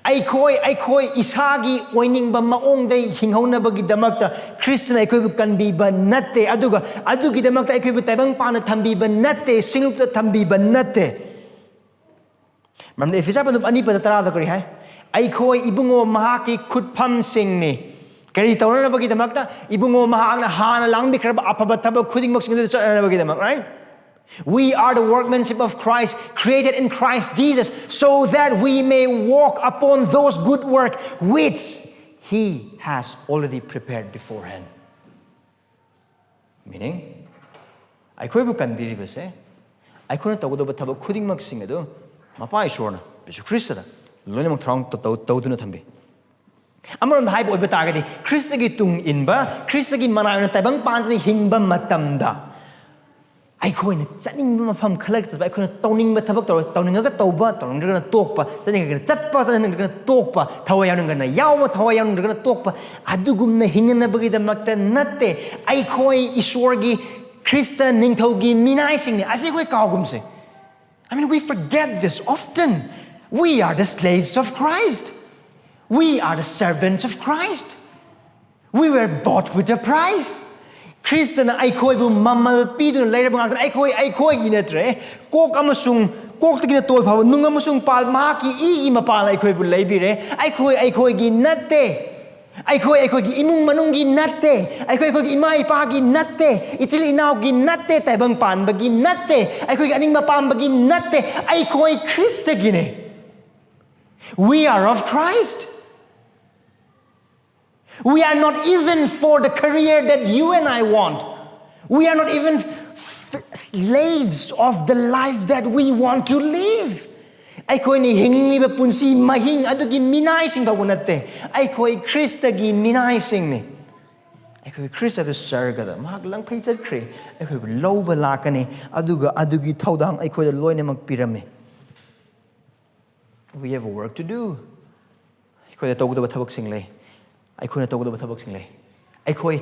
Aikoi isagi oining ba maong day hinghona bagi damakta Kristen aikoi bu kanbi ba natte adugi damakta aikoi bu taibang pana thambi ba natte singlukta thambi ba natte mamde efisa pandup ani pa tara da kari hai aikoi ibungo mahaki khutpham sing ni kari tawna na bagi damakta ibungo mahang na hana lang bi kraba apaba thaba khuding mak sing du cha na bagi damak right. We are the workmanship of Christ, created in Christ Jesus, so that we may walk upon those good works which He has already prepared beforehand. Meaning, I could be canbiri I couldn't talk about tabo kuding magsing edo, mapa isorna, Bisu Christa, learning trong to do not be. Amaram the hype of Betagadi, Khristagi tung inba, Khristagi mana tabang pansni hingba matamda. I coin chatting from collectors, I couldn't toning but tabak, toning a toba, toning a tokpa, sending a chat person and a tokpa, Tawayan gonna yawa, Tawayan gonna tokpa, Adugum the hinganabagi the makta nate, I koi Esorgi, Krista Ningtogi, minizing. I say we say. I mean, we forget this often. We are the slaves of Christ. We are the servants of Christ. We were bought with a price. Christian aikoi bu mamal pidu later bang aikoi ginatre kok amasung kok tigina tol phaw nung amasung pal mahaki igi mapal aikoi bu leibire aikoi gi natte aikoi gi imung manung gi natte aikoi gi imai pa gi natte itil inaw gi natte taibang pan bagi natte aikoi gi aning mapam bagi natte aikoi Khristagi ne. We are of Christ. We are not even for the career that you and I want. We are not even slaves of the life that we want to live. Aikoi ni hingi ba punsi mahing adugi minizing ba gunate. Aikoi Khristagi minizing ni. Aikoi Krista the sargada maglang paychat kre. Aikoi loba lakani adugi thodang aikoi the loine magpirame. We have work to do. Aikoi the togda bathabak single. I couldn't talk about Thoudangsing. I call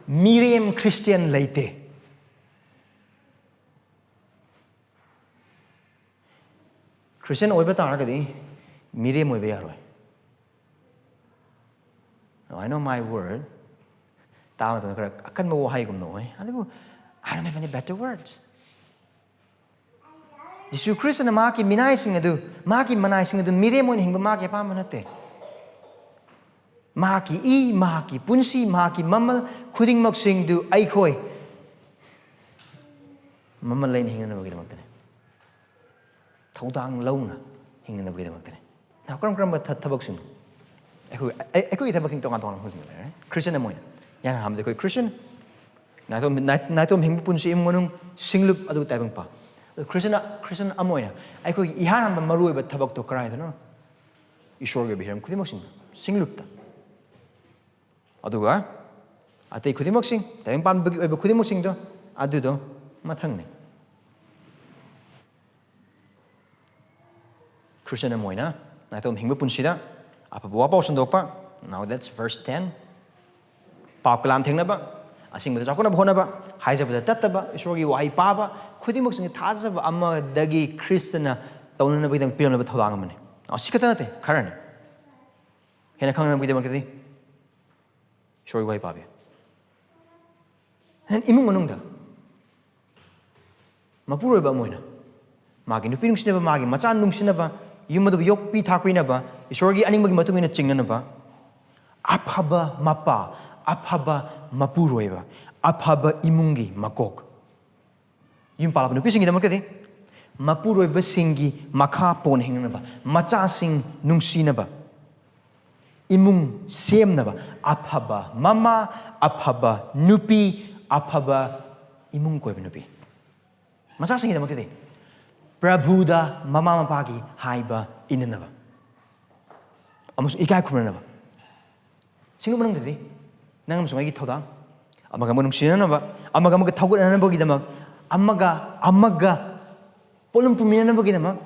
Miriam Christian laite. Christian Oibatargadi, Miriam Obearo. I know my word. I don't have any better words. Jisu Christian Maki minizing adu, Maki manizing adu, Miriam winning, but Maki Pamanate. Mahaki mahaki punsi, mahaki mamal, kuding magsing do aikoi. Mamal lane hinging over the mountain. Thoudang lona hinging over the mountain. Now, come but taboxing. I could have a king to Anton, Christian Amoy. Yan ham the Christian. Natom him punsi monum, singlup adu tabang pa. Christian Amoy. I could Ihan Maru but tabak to cry, no? Esorgi be here, Kudimoxing, singlupta. Aduga, I take Kudimoxing, the Empan Kudimoxing do, Adudo, Matangni. Christian Amoyna, Natom Hingu Punsida, Apabuapa Sandopa, now that's verse 10. Papkalam Tingnaba, I sing with the Zakona Bonaba, Hiza with the Tataba, Esorgi Wai Papa, Kudimoxing Tazab Ama Dagi Christina, Donana with the Pyramid of Thodangamani. Now, Sikatanate, current. Can I come with the Makati? Shori wai pabi. And imung manungda. Mapuro ba moina. Magi nupi nungsinaba magi macha nungsinaba yumadu yok pi thakrinaba Esorgi aning magi matungina chingnanaba aphaba mapa aphaba mapuroiba aphaba imungi makok. Yung palab nupi singi damakati mapuroiba singi makha pon hingnaba macha sing nungsinaba imung semnaba aphaba mama aphaba nupi aphaba imung koiba nupi. Macha singi damakati Prabhuda mama mapagi haiba inanaba. Amus ikai kumranaba. Sino manang dadi? Nangam sungay gitawda. Amaga mo nung sinanaba. Amaga mga tawgot na nabagi damag. Amaga polong pumina nabagi damag.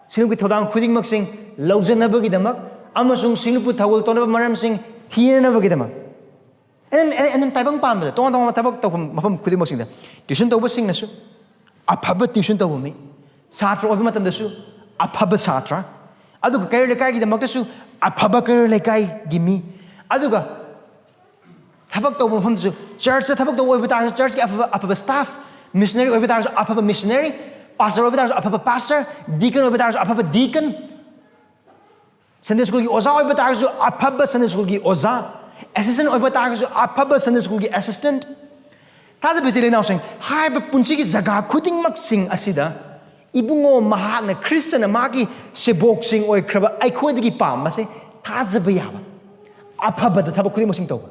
Sino gitawda ang kuding magsing laujan nabagi damag. Amasung sino po tawol to na maram sing tiyan nabagi damag. And taibang pamada. Tunga matabag to mapam kuding magsing da. Tuition to ba sing nasu? Apaba tuition to ba mi? Satra obi matam dasu aphaba satra aduga kair lekai gi damak dasu aphaba kair lekai gimi aduga thabak to mafam dasu church sa thabak to obi tar church gi aphaba staff missionary obi tar aphaba missionary pastor obi tar aphaba pastor deacon obi tar aphaba deacon Sunday school gi oza obi tar aphaba Sunday school gi oza assistant obi tar aphaba Sunday school gi assistant tada bezile now saying hai ba punsi gi jaga khuding mak sing asida Ibungo mahak na Christian na magi seboksing oy kraba ay ko digi pam mase thajaba yaba aphaba da thaba khudi mosing tawba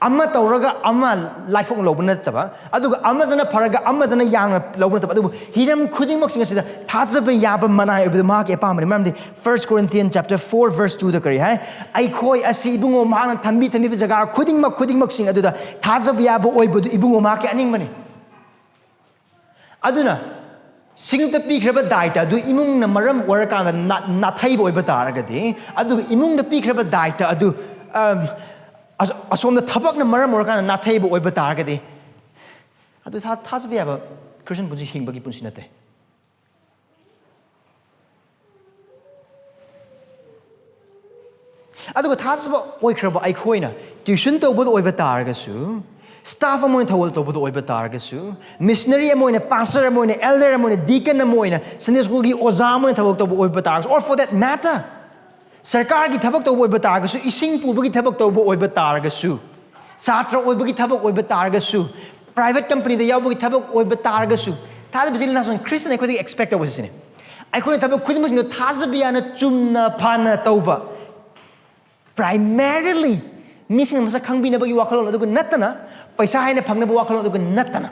amma tawraga amma life ong lobna taba aduga amma dana pharaga amma dana yang lobna taba adu hiram khudi moksing asida thajaba yaba manai obi magi pam ni mamdi 1 Corinthians chapter 4 verse 2 da kari hai ay khoi asi ibungo mahak na thambi jaga khuding mak sing aduda thajaba yaba oy bodu ibungo magi aning mani aduna Sing the peak rubber diet, do imung na maram work on not table over targadi. I do imung the peak rubber diet, I do as on the tabak na maram work on not table over targadi. I do has we have a Christian punsi hing bagi punsinate. I do a tasba oikraba ikoina. Do you shouldn't over targasu? Staff mo tawol to budo oiba targasu missionary mo pastor mo elder mo deacon mo Sunday school gi oza mo tawol to oiba targas or for that matter sarkar gi thabak to oiba targasu ising puba gi thabak to oiba targasu satra oiba gi thabak oiba targasu private company da yaw gi thabak oiba targasu thada bisil na son Christian ko expect was sine ai ko thabak khudi mo sino thajabia na chumna phana tawba primarily Missing masa kang binabagi wakalon adugo natana paisa hai na phangna wakalon adugo natana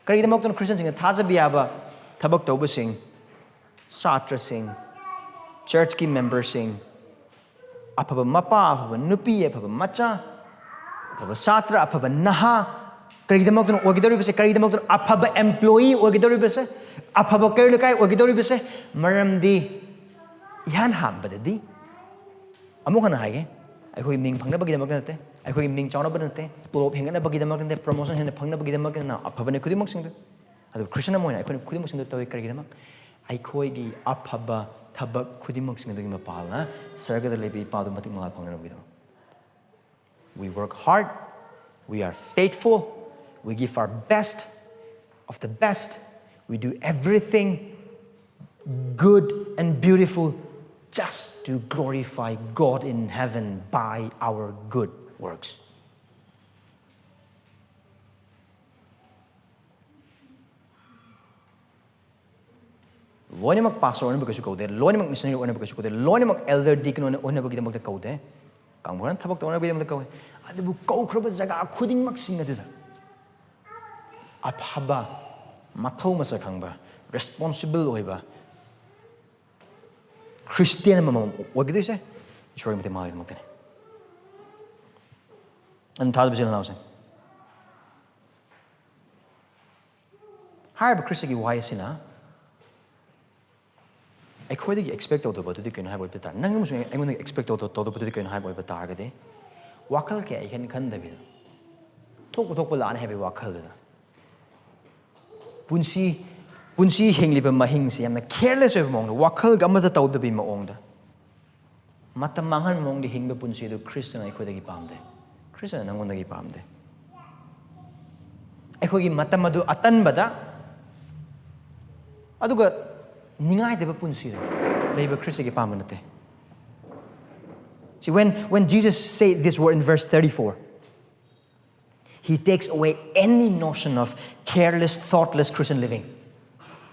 kari damak ton Christian sing thajabia thabak tawba sing satra sing church ki member sing aphaba mapa aphaba nupi aphaba macha aphaba satra aphaba naha kari damak ton ogidori bese kari damak ton aphaba employee ogidori bese aphaba kair lekai ogidori bese maramdi yan hambadadi amukana haige I ming pangna bagi damak nate I ming chawna banate tolop hengana bagi damak nate promotion hena pangna bagi damak na aphabane kudi moksing de adu Christian mo I kudi moksing de toy kari damak I gi aphaba thabak kudi moksing de mapal na sarga de lebi padu matik mal pangna bido we work hard we are faithful we give our best of the best we do everything good and beautiful just to glorify God in heaven by our good works. Loinimak pastor ona bagasu kaude, loinimak missionary ona bagasu kaude, loinimak elder deacon ona bagida magda kaude. Kangburan thabak to ona bagida magda kaude. Adibu kau khroba jaga khuding mak sing aduda. Aphaba mathau masa khangba responsible oiba Christian mamam wagi dise Esorgi mate mali mate and thada bisil now say hai ba Khristagi why sina I khoi expect to bodu di ken hai boy betar nangam su I mun expect to bodu di ken hai boy betar ga de wakal ke I kan da bi thok ba lan hai bi wakal da punsi hingliba mahing si amna careless of mong wakal gamma ta tawda bi maong da matam mangan mong di hingba punsi do Christian ai kodagi pamde Krishna nangondagi pamde. Ekhogi matam adu atanbada aduga ningai deba punsi leiba Khristagi pamanate. See, when Jesus said this word in verse 34, he takes away any notion of careless, thoughtless Christian living,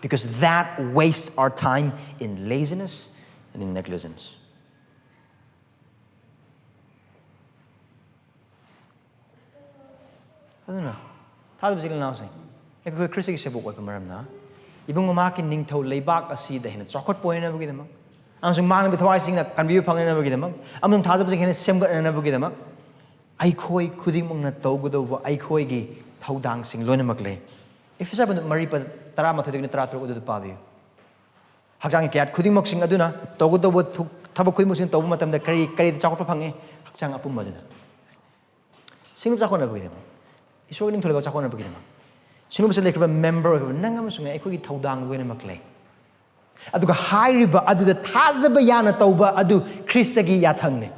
because that wastes our time in laziness and in negligence. Aduna, thajaba na say. Ekoi Khristagi sebuk oi pamaramna. Ibung umaki ningtho leibak asi da hina chokot point na bugidama. Amsung mang bithwai sing na kanbiu phang na bugidama. Amung thajaba sing hina semgat na bugidama. Aikoi khuding mong na tawgudo aikoi gi thoudangsing loinamak le. If sa ban mari pa tara ma thudig na tara tro udu pabi. Hakjang kyat khuding mok sing aduna tawgudo thaba khuding mok sing tawu matam da kari chokot phange hakjang apum badada. Sing chokot na bugidama. Esorgi ning thuleba chakona bugidama. Sinu basa lekriba member nangam sunga ekoi thaudang wena makle. Aduga hairiba aduda thajaba yana tauba adu Khristagi yathangne.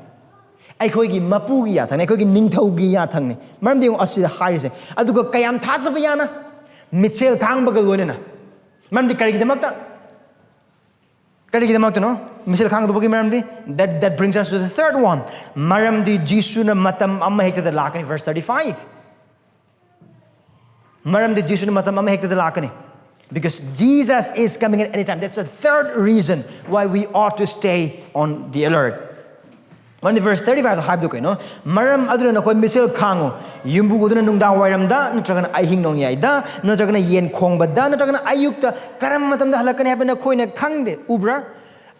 Ekoi gi mapu gi yathangne ekoi gi ningthau gi yathangne. Maramdi yong asida hairise. Aduga kayam thajaba yana mitsel khaangba ga loinena. Maramdi kari gi damakta. Kari gi damakta no? Mitsel khaangba bugi maramdi. That brings us to the third one. Maramdi Jisuna matam amahektada lenglakkani verse 35. Maramdi Jisuna matam amahektada lenglakkani. Because Jesus is coming at any time. That's the third reason why we ought to stay on the alert. When the verse 35 the hype no maram aduna na koi mitsel khaangu yumbu uduna nungdang wairamda natragana ahing nong yaida natragana yen khongbada natragana ayukta karam matamda halakani habana khoina khangde ubra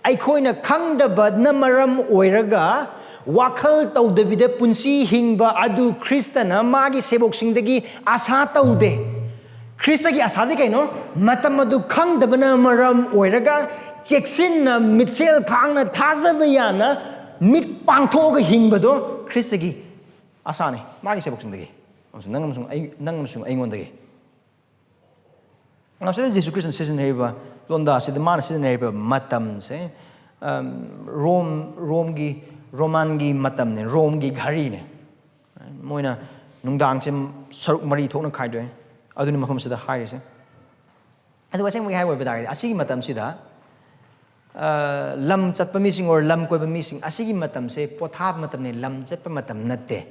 ai khoina khangdaba na maram oiraga wakhal tawdabida punsi hingba adu Kristana magi sebok singdagi asa tawde Khristagi asa de kaino matam adu khangdabana maram oiraga cheksinna mitsel khangna thajaba yana mit pangthoga hingbado Khristagi asane magi sebok singdagi nangamsung aingondagi ngasa Jesus Christ season heba londa sid man season heba matam se Romangi matam ne Romgi ghari ne moina nungdang chem saruk mari thokna khaidoi aduni mafam sida haise adu waseng mi hai wai bada asigi matam sida lam chatpa mising or lam koiba mising asigi matam se pothap matam ne lam chatpa matam natte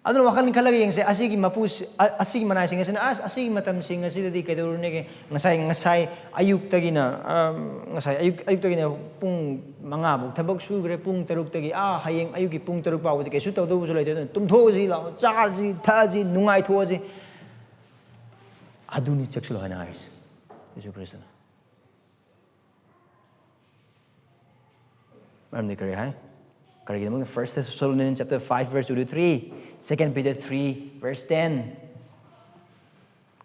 adun wakal khala ge yengse asigi mapus asigi manai sing asigi matam sing asidadi kaidurune ge ngasai ayuk tagina ngasai ayuk tagina pung manga bu thabak sugre pung taruk tagi hayeng ayuki pung taruk pa udi kesu tawdu bu laite tumthoji la charji thaji nungai thoji aduni cheksulo hana ais Jesus Christ maram dikare hai kare ge 1 Thessalonians chapter 5 verse 2 to 3 2 Peter 3 verse 10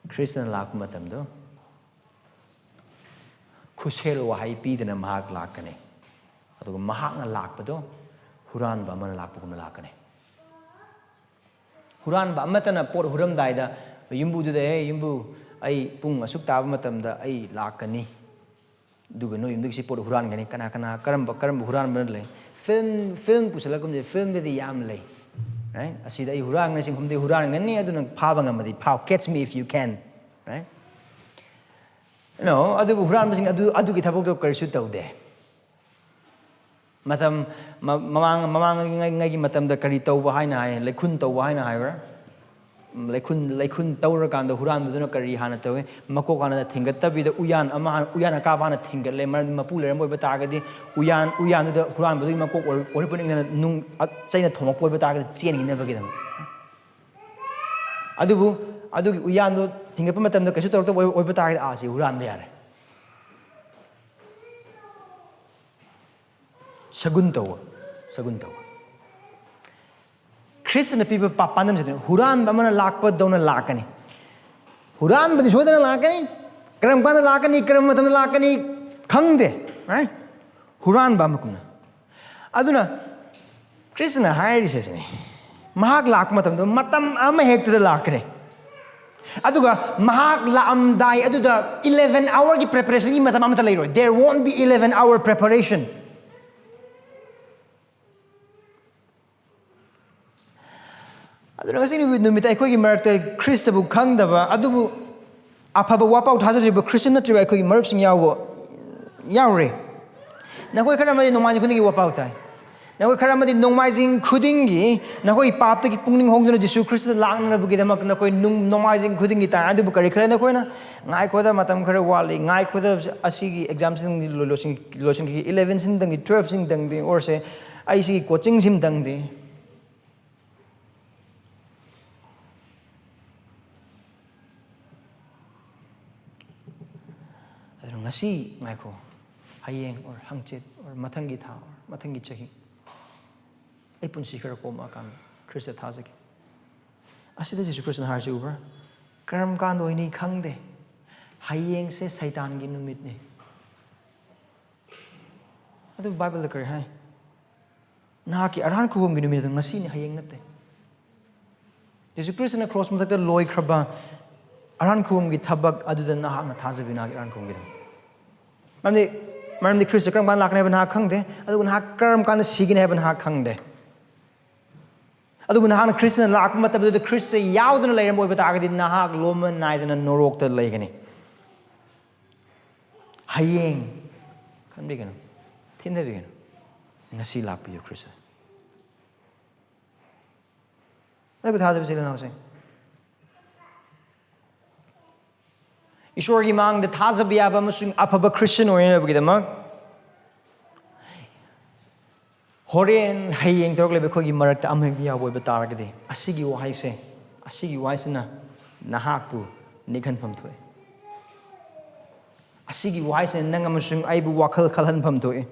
Christian lak matam do khusel wahai pi dana mahak lakkani aduga mahak na lakpado huran ba man lakpuguna lakkani huran ba amatana por huram daida yumbu du de yumbu ai pung asuk taba matam da ai lakkani duga no yumdu si por huran gani kana karam huran ban le film pusalakum je film de yam le right asida ai hurang na sing humde hurang ngani aduna phaba ngamadi phaw catch me if you can right no adu huran sing adu ki thabok do karisu tawde matam mamang ngai gi matam da kari tawba haina hai lekhun tawba haina hai ra lekhun tawra kan da huran buduna kari hana tawe mako kana da thingatta bi da uyan ka bana thingal le mar mapu le moi bata ga di uyan da huran budu mako ori puning na nung chaina thomak poi bata ga chen gi na ba gi dam adu uyan do thingapa matam da kasu tor to oi bata ga si huran da yare sagun tawa Christian people papandam se huran ba mana lakpa dona lakkani huran ba disodana lakkani karam kana lakkani karam matam lakkani khangde right huran ba makuna aduna Christian hairi se ne mahak lakpa matam do matam amahektada lakkani aduga mahak laamdai aduda 11 hour ki preparation gi matam amata leiro there won't be 11 hour preparation ꯑꯗꯨꯅ ꯉꯁꯤ ꯅꯨꯃꯤꯠꯇ ꯑꯩꯈꯣꯏꯒꯤ ꯃꯔꯛꯇ ꯈ꯭ꯔꯤꯁꯇꯕꯨ ꯈꯪꯗꯕ ꯑꯗꯨꯕꯨ ꯑꯐꯕ ꯋꯥꯄꯥꯎ ꯊꯥꯖꯗ꯭ꯔꯤꯕ Christian ꯅꯠꯇ꯭ꯔꯤꯕ ꯑꯩꯈꯣꯏꯒꯤ ꯃꯔꯨꯞꯁꯤꯡ ꯌꯥꯎꯔꯦ ꯅꯈꯣꯏ ꯈꯔ ꯑꯃꯗꯤ ꯅꯣꯡꯃꯥꯏꯖꯤꯡ ꯈꯨꯗꯤꯡꯒꯤ ꯋꯥꯄꯥꯎ ꯇꯥꯏ ꯅꯈꯣꯏ ꯈꯔ ꯑꯃꯗꯤ ꯅꯣꯡꯃꯥꯏꯖꯤꯡ ꯈꯨꯗꯤꯡꯒꯤ ꯅꯈꯣꯏ ꯄꯥꯞꯇꯒꯤ ꯄꯨꯛꯅꯤꯡ ꯍꯣꯡꯗꯨꯅ ꯖꯤꯁꯨ ꯈ꯭ꯔꯤꯁꯇ ꯂꯥꯛꯅꯅꯕꯒꯤꯗꯃꯛ ꯅꯈꯣꯏ ꯅꯣꯡꯃꯥꯏꯖꯤꯡ ꯈꯨꯗꯤꯡꯒꯤ ꯇꯥꯏ ꯑꯗꯨꯕꯨ ꯀꯔꯤ ꯈꯔ ꯅꯈꯣꯏꯅ ꯉꯥꯏꯈꯣꯗ ꯃꯇꯝ ꯈꯔ ꯋꯥꯠꯂꯤ ꯉꯥꯏꯈꯣꯗ ꯑꯁꯤꯒꯤ ꯑꯦꯛꯖꯥꯝꯁꯤꯡ ꯂꯣꯏꯁꯤꯟꯈꯤꯒꯦ 11ꯁꯤꯡꯗꯪꯒꯤ 12ꯁꯤꯡꯗꯪꯗꯤ ꯑꯣꯔꯁꯦ ꯑꯩ ꯁꯤꯒꯤ ꯀꯣꯆꯤꯡꯁꯤꯝꯇꯪꯗꯤ ꯑꯗꯨꯅ ꯉꯁꯤ ꯉꯥꯏꯈꯣ ꯍꯌꯦꯡ ꯑꯣꯔ ꯍꯪꯆꯤꯠ ꯑꯣꯔ ꯃꯊꯪꯒꯤ ꯊꯥ ꯑꯣꯔ ꯃꯊꯪꯒꯤ ꯆꯍꯤ ꯑꯩ ꯄꯨꯟꯁꯤ ꯈꯔ ꯀꯣꯝꯃꯛꯑꯀꯥꯟꯗ ꯈ꯭ꯔꯤꯁꯇ ꯊꯥꯖꯒꯦ ꯑꯁꯤꯗ ꯖꯤꯁꯨ ꯈ꯭ꯔꯤꯁꯇꯅ ꯍꯥꯏꯔꯁꯤ ꯎꯕ꯭ꯔꯥ ꯀꯔꯝ ꯀꯥꯟꯗ ꯑꯣꯏꯅꯤ ꯈꯪꯗꯦ ꯍꯌꯦꯡꯁꯦ ꯁꯩꯇꯥꯟꯒꯤ ꯅꯨꯃꯤꯠꯅꯤ ꯑꯗꯨ ꯕꯥꯏꯕꯜꯗ ꯀꯔꯤ ꯍꯥꯏ ꯅꯍꯥꯛꯀꯤ ꯑꯔꯥꯟ ꯈꯨꯕꯝꯒꯤ ꯅꯨꯃꯤꯠ ꯑꯗꯨ ꯉꯁꯤꯅꯤ ꯍꯌꯦꯡ ꯅꯠꯇꯦ ꯖꯤꯁꯨ ꯈ꯭ꯔꯤꯁꯇꯅ ꯀ꯭ꯔꯣꯁ ꯃꯊꯛꯇ ꯂꯣꯏꯈ꯭ꯔꯕ ꯑꯔꯥꯟ ꯈꯨꯕꯝꯒꯤ ꯊꯕꯛ ꯑꯗꯨꯗ ꯅꯍꯥꯛꯅ ꯊꯥꯖꯕꯤ ꯅꯍꯥꯛꯀꯤ ꯑꯔꯥꯟ ꯈꯨꯕꯝꯒꯤꯗꯃꯛ ꯃꯔꯝꯗꯤ ꯈ꯭ꯔꯤꯁꯇ ꯀꯔꯝ ꯀꯥꯟꯗ ꯂꯥꯛꯀꯅꯤ ꯍꯥꯏꯕ ꯅꯍꯥꯛ ꯈꯪꯗꯦ ꯑꯗꯨꯒ ꯅꯍꯥꯛ ꯀꯔꯝ ꯀꯥꯟꯗ ꯁꯤꯒꯅꯤ ꯍꯥꯏꯕ ꯅꯍꯥꯛ ꯈꯪꯗꯦ ꯑꯗꯨꯕꯨ ꯅꯍꯥꯛꯅ ꯈ꯭ꯔꯤꯁꯇꯅ ꯂꯥꯛꯄ ꯃꯇꯝꯗꯨꯗ ꯈ꯭ꯔꯤꯁꯇ ꯌꯥꯎꯗꯅ ꯂꯩꯔꯝꯕ ꯑꯣꯏꯕ ꯇꯥꯔꯒꯗꯤ ꯅꯍꯥꯛ ꯂꯣꯝꯃ ꯅꯥꯏꯗꯅ ꯅꯣꯔꯣꯛꯇ ꯂꯩꯒꯅꯤ ꯍꯌꯦꯡ ꯈꯟꯕꯤꯒꯅꯨ ꯊꯤꯟꯊꯕꯤꯒꯅꯨ ꯉꯁꯤ ꯂꯥꯛꯄꯤꯌꯨ ꯈ꯭ꯔꯤꯁꯇ ꯑꯗꯨꯕꯨ ꯊꯥꯖꯕꯁꯤ ꯂꯅꯥꯎꯁꯤꯡ ꯏꯁꯣꯔꯒꯤ ꯃꯥꯡꯗ ꯊꯥꯖꯕ ꯌꯥꯕ ꯑꯃꯁꯨꯡ ꯑꯐꯕ ꯈ꯭ꯔꯤꯁꯇꯟ ꯑꯣꯏꯅꯕꯒꯤꯗꯃꯛ ꯍꯣꯔꯦꯟ ꯍꯌꯦꯡ ꯇꯧꯔꯛꯂꯤꯕ ꯑꯩꯈꯣꯏꯒꯤ ꯃꯔꯛꯇ ꯑꯃꯍꯦꯛꯇ ꯌꯥꯎꯕ ꯑꯣꯏꯕ ꯇꯥꯔꯒꯗꯤ ꯑꯁꯤꯒꯤ ꯋꯥꯍꯩꯁꯤꯅ ꯅꯍꯥꯛꯄꯨ ꯅꯤꯡꯍꯟꯐꯝ ꯊꯣꯛꯏ ꯑꯁꯤꯒꯤ ꯋꯥꯍꯩꯁꯤꯅ ꯅꯪ ꯑꯃꯁꯨꯡ ꯑꯩꯕꯨ ꯋꯥꯈꯜ ꯈꯜꯍꯟꯐꯝ ꯊꯣꯛꯏ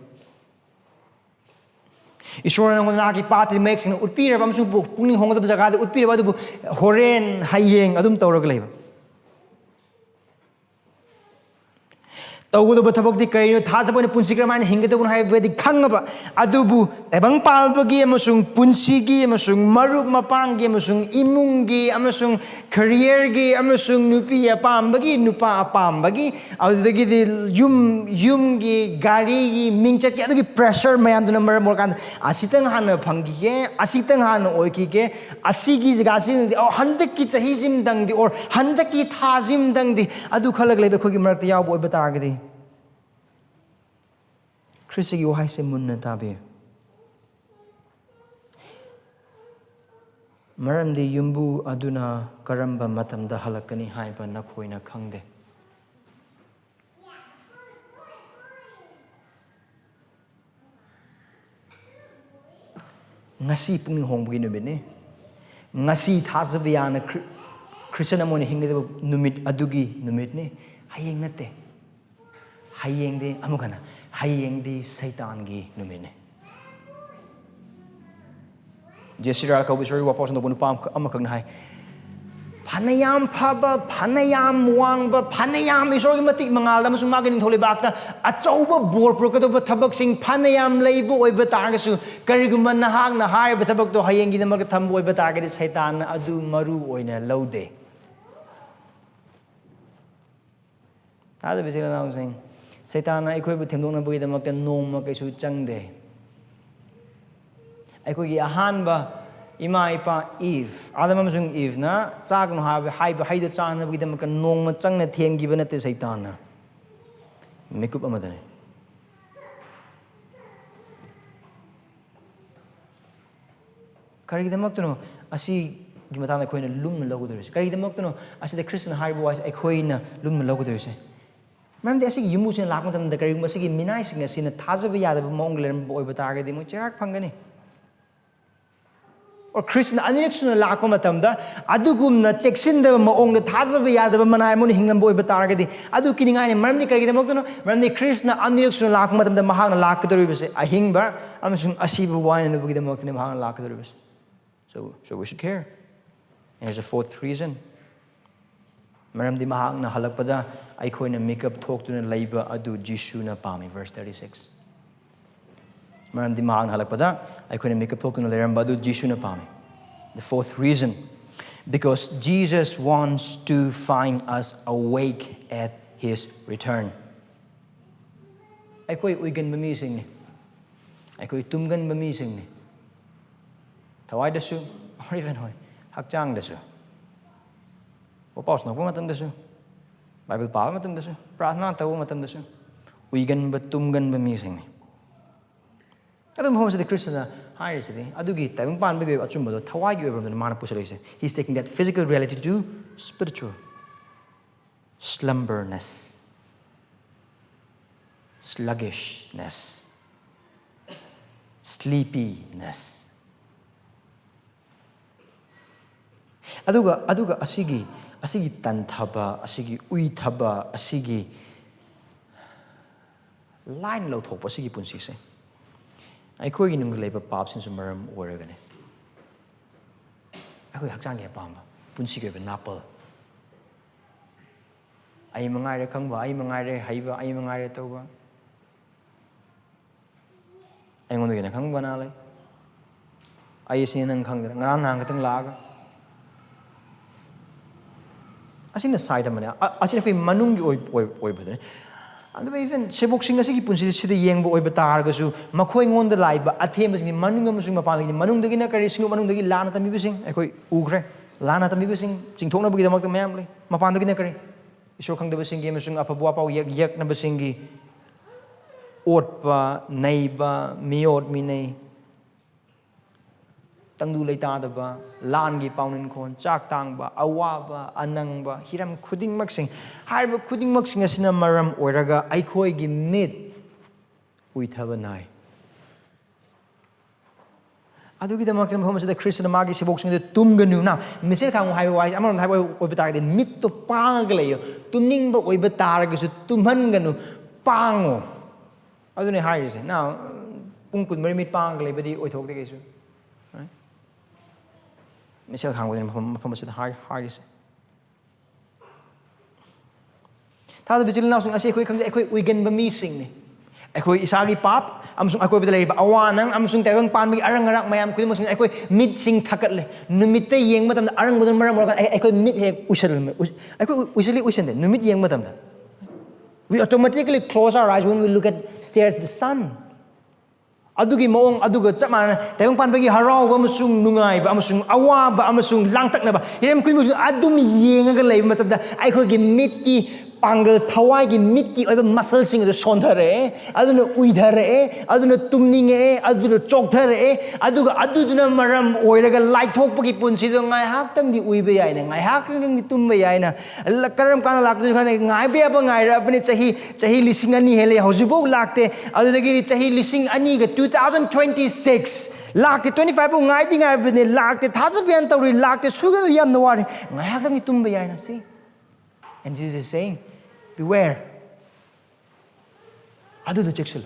ꯏꯁꯣꯔꯅ ꯅꯉꯣꯟꯗ ꯅꯍꯥꯛꯀꯤ ꯄꯥꯠꯇ꯭ꯔꯤ ꯃꯌꯦꯛ ꯁꯦꯡꯅ ꯎꯠꯄꯤꯔꯕ ꯑꯃꯁꯨꯡ ꯄꯨꯛꯅꯤꯡ ꯍꯣꯡꯒꯗꯕ ꯖꯒꯥꯗ ꯎꯠꯄꯤꯔꯕ ꯑꯗꯨꯕꯨ ꯍꯣꯔꯦꯟ ꯍꯌꯦꯡ ꯑꯗꯨꯝ ꯇꯧꯔꯒ ꯂꯩꯕ ꯇꯧꯒꯗꯕ ꯊꯕꯛꯇꯤ ꯀꯔꯤꯅꯣ ꯊꯥꯖꯕ ꯑꯣꯏꯅ ꯄꯨꯟꯁꯤ ꯀꯔꯝꯍꯥꯏꯅ ꯍꯤꯡꯒꯗꯕꯅꯣ ꯍꯥꯏꯕꯗꯤ ꯈꯪꯉꯕ ꯑꯗꯨꯕꯨ ꯇꯥꯏꯕꯪ ꯄꯥꯟꯕꯒꯤ ꯑꯃꯁꯨꯡ ꯄꯨꯟꯁꯤꯒꯤ ꯑꯃꯁꯨꯡ ꯃꯔꯨꯞ ꯃꯄꯥꯡꯒꯤ ꯑꯃꯁꯨꯡ ꯏꯃꯨꯡꯒꯤ ꯑꯃꯁꯨꯡ ꯀꯦꯔꯤꯌꯔꯒꯤ ꯑꯃꯁꯨꯡ ꯅꯨꯄꯤ ꯑꯄꯥꯝꯕꯒꯤ ꯅꯨꯄꯥ ꯑꯄꯥꯝꯕꯒꯤ ꯑꯗꯨꯗꯒꯤꯗꯤ ꯌꯨꯝꯒꯤ ꯒꯥꯔꯤꯒꯤ ꯃꯤꯡꯆꯠꯀꯤ ꯑꯗꯨꯒꯤ ꯄ꯭ꯔꯦꯁꯔ ꯃꯌꯥꯝꯗꯨꯅ ꯃꯔꯝ ꯑꯣꯏꯔꯀꯥꯟꯗ ꯑꯁꯤꯇꯪ ꯍꯥꯟꯅ ꯐꯪꯈꯤꯒꯦ ꯑꯁꯤꯇꯪ ꯍꯥꯟꯅ ꯑꯣꯏꯈꯤꯒꯦ ꯑꯁꯤꯒꯤ ꯖꯒꯥꯁꯤꯗꯪꯗꯤ ꯍꯟꯗꯛꯀꯤ ꯆꯍꯤꯁꯤꯃꯗꯪꯗꯤ ꯑꯣꯔ ꯍꯟꯗꯛꯀꯤ ꯊꯥꯁꯤꯃꯗꯪꯗꯤ ꯑꯗꯨ ꯈꯜꯂꯒ ꯂꯩꯕ ꯑꯩꯈꯣꯏꯒꯤ ꯃꯔꯛꯇ ꯌꯥꯎꯕ ꯑꯣꯏꯕ ꯇꯥꯔꯒꯗꯤ ꯈ꯭ꯔꯤꯁꯇꯒꯤ ꯋꯥꯍꯩꯁꯦ ꯃꯨꯟꯅ ꯇꯥꯕꯤꯌꯨ ꯃꯔꯝꯗꯤ ꯌꯨꯝꯕꯨ ꯑꯗꯨꯅ ꯀꯔꯝꯕ ꯃꯇꯝꯗ ꯍꯜꯂꯛꯀꯅꯤ ꯍꯥꯏꯕ ꯅꯈꯣꯏꯅ ꯈꯪꯗꯦ ꯉꯁꯤ ꯄꯨꯛꯅꯤꯡ ꯍꯣꯡꯕꯒꯤ ꯅꯨꯃꯤꯠꯅꯤ ꯉꯁꯤ ꯊꯥꯖꯕ ꯌꯥꯅ ꯈ꯭ꯔꯤꯁꯇꯟ ꯑꯃ ꯑꯣꯏꯅ ꯍꯤꯡꯒꯗꯕ ꯅꯨꯃꯤꯠ ꯑꯗꯨꯒꯤ ꯅꯨꯃꯤꯠꯅꯤ ꯍꯌꯦꯡ ꯅꯠꯇꯦ ꯍꯌꯦꯡꯗꯤ ꯑꯃꯨꯛ ꯍꯟꯅ ꯍꯌꯦꯡꯗꯤ ꯁꯩꯇꯥꯟꯒꯤ ꯅꯨꯃꯤꯠꯅꯤ ꯖꯦꯁꯤꯔꯥ ꯀꯧꯕ ꯏꯁꯣꯔꯒꯤ ꯋꯥꯄꯥꯎꯁꯤꯡ ꯇꯧꯕ ꯅꯨꯄꯥ ꯑꯃꯈꯛꯅ ꯍꯥꯏ ꯐꯅꯌꯥꯝ ꯐꯕ ꯐꯅꯌꯥꯝ ꯋꯥꯡꯕ ꯐꯅꯌꯥꯝ ꯏꯁꯣꯔꯒꯤ ꯃꯇꯤꯛ ꯃꯉꯥꯜꯗ ꯑꯃꯁꯨꯡ ꯃꯥꯒꯤ ꯅꯤꯡꯊꯧ ꯂꯩꯕꯥꯛꯇ ꯑꯆꯧꯕ ꯕꯣꯔ ꯄꯨꯔꯛꯀꯗꯧꯕ ꯊꯕꯛꯁꯤꯡ ꯐꯅꯌꯥम ꯂꯩꯕ ꯑꯣꯏꯕ ꯇꯥꯔꯒꯁꯨ ꯀꯔꯤꯒꯨꯝꯕ ꯅꯍꯥꯛꯅ ꯍꯥꯏꯔꯤꯕ ꯊꯕꯛꯇꯣ ꯍꯌꯦꯡꯒꯤꯗꯃꯛꯇ ꯊꯝꯕ ꯑꯣꯏꯕ ꯇꯥꯔꯒꯗꯤ ꯁꯩꯇꯥꯟꯅ ꯑꯗꯨ ꯃꯔꯨ ꯑꯣꯏꯅ ꯂꯧꯗꯦ ꯊꯥꯖꯕ ꯏꯆꯤꯜ ꯏꯅꯥꯎꯁꯤꯡ ꯁꯩꯇꯥꯟꯅ ꯑꯩꯈꯣꯏꯕꯨ ꯊꯦꯝꯗꯣꯛꯅꯕꯒꯤꯗꯃꯛꯇ ꯅꯣꯡꯃ ꯀꯩꯁꯨ ꯆꯪꯗꯦ ꯑꯩꯈꯣꯏꯒꯤ ꯑꯍꯥꯟꯕ ꯏꯃꯥ ꯏꯄꯥ ꯑꯥꯗꯝ ꯑꯃꯁꯨꯡ ꯏꯚꯅ ꯆꯥꯒꯅꯨ ꯍꯥꯏꯕ ꯍꯩꯗꯣ ꯆꯥꯅꯕꯒꯤꯗꯃꯛꯇ ꯅꯣꯡꯃ ꯆꯪꯅ ꯊꯦꯡꯈꯤꯕ ꯅꯠꯇꯦ ꯁꯩꯇꯥꯟꯅ ꯃꯤꯀꯨꯞ ꯑꯃꯗꯅꯤ ꯀꯔꯤꯒꯤꯗꯃꯛꯇꯅꯣ ꯑꯁꯤꯒꯤ ꯃꯇꯥꯡꯗ ꯑꯩꯈꯣꯏꯅ ꯂꯨꯝꯅ ꯂꯧꯒꯗꯧꯔꯤꯁꯦ ꯀꯔꯤꯒꯤꯗꯃꯛꯇꯅꯣ ꯑꯁꯤꯗ ꯈ꯭ꯔꯤꯁꯇꯅ ꯍꯥꯏꯔꯤꯕ ꯋꯥꯁꯦ ꯑꯩꯈꯣꯏꯅ ꯂꯨꯝꯅ ꯂꯧꯒꯗꯧꯔꯤꯁꯦ ꯃꯔꯝꯗꯤ ꯑꯁꯤꯒꯤ ꯌꯨꯝꯕꯨꯁꯤꯅ ꯂꯥꯛꯄ ꯃꯇꯝꯗ ꯀꯔꯤꯒꯨꯝꯕ ꯑꯁꯤꯒꯤ ꯃꯤꯅꯥꯏꯁꯤꯡ ꯑꯁꯤꯅ ꯊꯥꯖꯕ ꯌꯥꯗꯕ ꯃꯑꯣꯡꯗ ꯂꯩꯔꯝꯕ ꯑꯣꯏꯕ ꯇꯥꯔꯒꯗꯤ ꯃꯣꯏ ꯆꯩꯔꯥꯛ ꯐꯪꯒꯅꯤ ꯈ꯭ꯔꯤꯁꯇꯅ ꯑꯅꯤꯔꯛ ꯁꯨꯅ ꯂꯥꯛꯄ ꯃꯇꯝꯗ ꯑꯗꯨꯒꯨꯝꯅ ꯆꯦꯛꯁꯤꯟꯗꯕ ꯃꯑꯣꯡꯗ ꯊꯥꯖꯕ ꯌꯥꯗꯕ ꯃꯅꯥꯏ ꯑꯃꯅ ꯍꯤꯡꯂꯝꯕ ꯑꯣꯏꯕ ꯇꯥꯔꯒꯗꯤ ꯑꯗꯨ ꯀꯤꯅꯤꯡꯉꯥꯏꯅꯤ ꯃꯔꯝꯗꯤ ꯀꯔꯤꯒꯤꯗꯃꯛꯇꯅꯣ ꯃꯔꯝꯗꯤ ꯈ꯭ꯔꯤꯁꯇꯅ ꯑꯅꯤꯔꯛ ꯁꯨꯅ ꯂꯥꯛꯄ ꯃꯇꯝꯗ ꯃꯍꯥꯛꯅ ꯂꯥꯛꯀꯗꯧꯔꯤꯕꯁꯦ ꯑꯍꯤꯡꯕ ꯑꯃꯁꯨꯡ ꯑꯁꯤꯕ ꯋꯥꯏꯅꯅꯕꯒꯤꯗꯃꯛꯇꯅꯤ ꯃꯍꯥꯛꯅ ꯂꯥꯛꯀꯗꯧꯔꯤꯕꯁꯦ so we should care and there's a fourth reason ꯃꯔꯝꯗꯤ ꯃꯍꯥꯛꯅ ꯍꯜꯂꯛꯄꯗ ꯑꯩꯈꯣꯏꯅ ꯃꯤꯀꯞ ꯊꯣꯛꯇꯨꯅ ꯂꯩꯕ ꯑꯗꯨ ꯖꯤꯁꯨꯅ ꯄꯥꯝꯃꯤ verse 36 ꯃꯔꯝꯗꯤ ꯃꯍꯥꯛꯅ ꯍꯜꯂꯛꯄꯗ ꯑꯩꯈꯣꯏꯅ ꯃꯤꯀꯞ ꯊꯣꯛꯇꯨꯅ ꯂꯩꯔꯝꯕ ꯑꯗꯨ ꯖꯤꯁꯨꯅ ꯄꯥꯝꯃꯤ the fourth reason because Jesus wants to find us awake at his return ꯑꯩꯈꯣꯏ ꯎꯏꯒꯟꯕ ꯃꯤꯁꯤꯡꯅꯤ ꯑꯩꯈꯣꯏ ꯇꯨꯝꯒꯟꯕ ꯃꯤꯁꯤꯡꯅꯤ ꯊꯋꯥꯏꯗꯁꯨ or even ꯍꯣꯏ hakchang dasu popos no matam dasu Bible pa matam dasu prathna taw matam dasu uigan ba tumgan ba mi sing ni adum hom se Krishna higher city adugi tabang pan ba ge achum ba thawai ge ba mana pusalise he's taking that physical reality to spiritual slumberness sluggishness sleepiness aduga asigi tanthaba asigi uithaba asigi line lo thokpa asigi punsi se akhoi nung leba pap sin sumaram oragane akhoi hakchang ge pamba punsi ge napal ai mangai re khangba ai mangai re haiba ai mangai re toba ai ngon ge na khangba na lai ai sin nang khangdra ngang nang katang laga asina side amane asina koi manung gi oi badane adu even sebok sing asigi punsi sida yengbo oi batar ga su makhoi ngon da laiba athem sing manung amsung mapang gi manung dagi na kari sing manung dagi lana tami bising ai koi ugre lana tami bising chingthok na bagi damak mayam le mapang dagi na kari isor khang da bising gi amsung apabua pau yak na bising gi otpa neiba miot minei tangdu leita da ba lan gi paunin khon chak tang ba awa ba anang ba hiram khuding mak sing har ba khuding mak sing asina maram oiraga ai khoi gi mit uithaba nai adugi da mak hom se Krishna magi sibok sing de tumganu na misel khang hai wai amon hai oi bata de mit to pang ga leyo tumning ba oi bata ga su tumhan ganu pango adune hai se now pung kun mari mit pang ga le badi oi thok de ge su misal khang wadin mafam se hard is ta da bijil na sung ase khoi khang khoi uigan ba mi sing ni khoi isagi pap amsung khoi bidalai ba awanang amsung tawang pan mi arang arak mayam khoi mosing khoi mit sing thakat le numit te yeng matam da arang bodon maram mora khoi mit he usal khoi usali usan de numit yeng matam da we automatically close our eyes when we look at stare at the sun adugi mong aduga chamana tayong panbagi haraw ba amasung nungai ba amasung awa ba amasung langtak na ba hirem kui musung adum yengaga lay matabda ai khoi gi mitti pangal thawai gi mitti oiba muscle sing adu sondhare aduna uidhare aduna tumninge aduna chokthare aduna maram oiraga light thokpagi punsi do ngai hak tang di uibe yaina ngai hak ning di tumbe yaina karam kana laktu khane ngai be ba ngai ra apni chahi lising ani hele haujibo lakte adudagi chahi lising ani ga 2026 lakte 25 bu ngai di ngai bne lakte thajabian tawri lakte suga yam na wari ngai hak tang di tumbe yaina see and Jesus is saying beware adu the checksel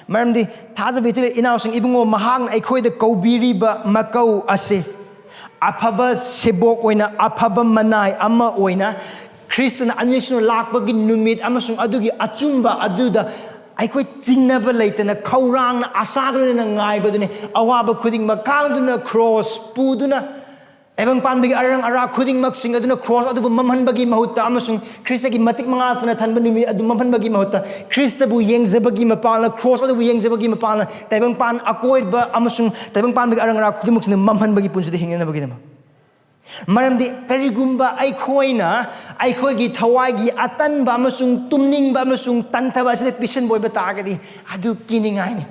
maramdi thaja bechile inausing ibungo mahang aikhoi da kaubiri ba makau ase aphaba sebok oina aphaba manai ama oina Christian anishno lakbagi numit amasung adugi achumba aduda aikhoi chingnaba leitana khourangna asagna ngaibadune awaba khuding makangduna cross puduna ebang panbagi arang ara khuding mak sing aduna cross adu mamhanbagi mahutta amasung Khristagi matik mangathna thanba numi adu mamhanbagi mahutta Christabu yengjabagi mapala cross adu yengjabagi mapala taibang pan akoiba amasung taibang panbagi arang ara khuding mak sing mamhanbagi punsida hingna bagi dama maramdi karigumba aikhoi gi thawai gi atan ba amasung tumning ba amasung tanthaba se pisan boy ba tagadi adu kiningai ni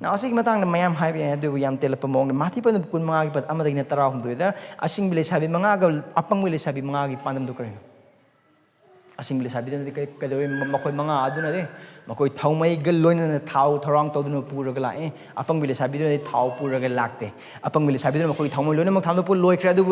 na asig matang na mayam hai bi adu yam telapamong na mati pa kun mga gi pat amadai na taraw hum doida asing bile sabi mga ga apang bile sabi mga gi pandam do karin asing bile sabi na kai kadoi makoy mga adu na de makoy thaumai gal loina na thau tharang toduna puraga lae apang bile sabi na thau puraga lakte apang bile sabi na makoy thaumai loina mak thamdo pu loi khra adu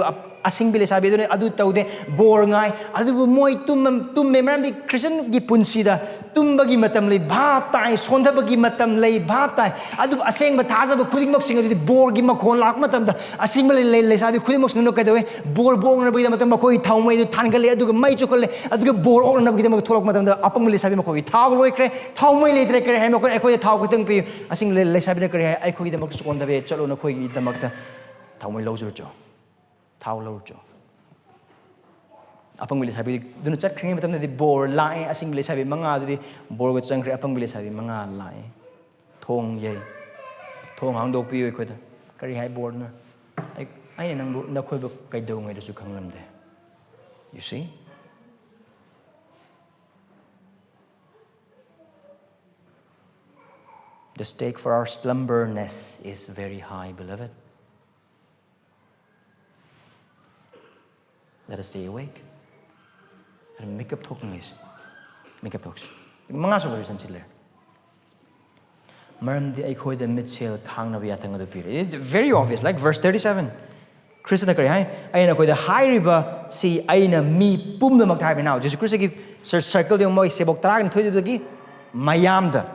asing bile sabi na adu taude bor ngai adu moi tum memram di Christian gi punsi da tumbagi matam lei bhap tai sondhabagi matam lei bhap tai adu aseng ba thajaba khuding mak sing adu bor gi makhon lak matam da asing ba le sabi khuding mak sing no kadoi bor bong na bagi matam makoy thaumai du thangale adu mai chokole adu bor or na bagi mak tholok matam da apang bile sabi makoy thau loi khre thawmai leitre kare hai makon ekhoi thau khutang pi asing le sabi na kare hai ekhoi damak sukon da be chalo na khoi gi damak da thawmai lojur cho thau lo cho apang bile sabi dunu chat khring matam de bor lai asing bile sabi manga du di bor go chang khre apang bile sabi manga lai thong yay thong hang dok pi khoi da kari hai board na ai nang bu na khoi ba kai do ngai da su khang lam de you see the stake for our slumberness is very high, beloved. Let us stay awake. And make up talking is. Make up talks. Mga so reason sila. Maramdi ay khoi the mitsel khaangu biyatang adu piri. It's very obvious, like verse 37. Khristagi kari hai ayna khoi the high river si ayna mi pum na magthai ba now. Jesus Khristagi circle yung mo sebok tara ni thoi dagi mamangda.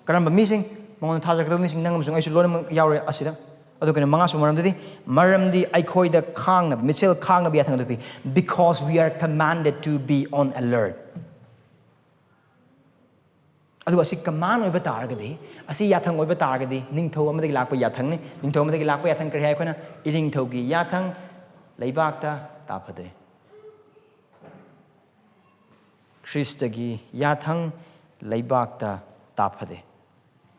Karamba missing mga thajaba missing nang musung ay sulon yaure asida. Ado kana mga so maramdi ay khoi the khaangu mitsel khaangu biyatang adu pi because we are commanded to be on alert. Ado asi command oi bataragadi asi yathang oi bataragadi ningtho amadagi lakpa yathang ni ningtho amadagi lakpa yathang kari hai khona iringtho gi yathang leibakta taphade Khristagi yathang leibakta taphade.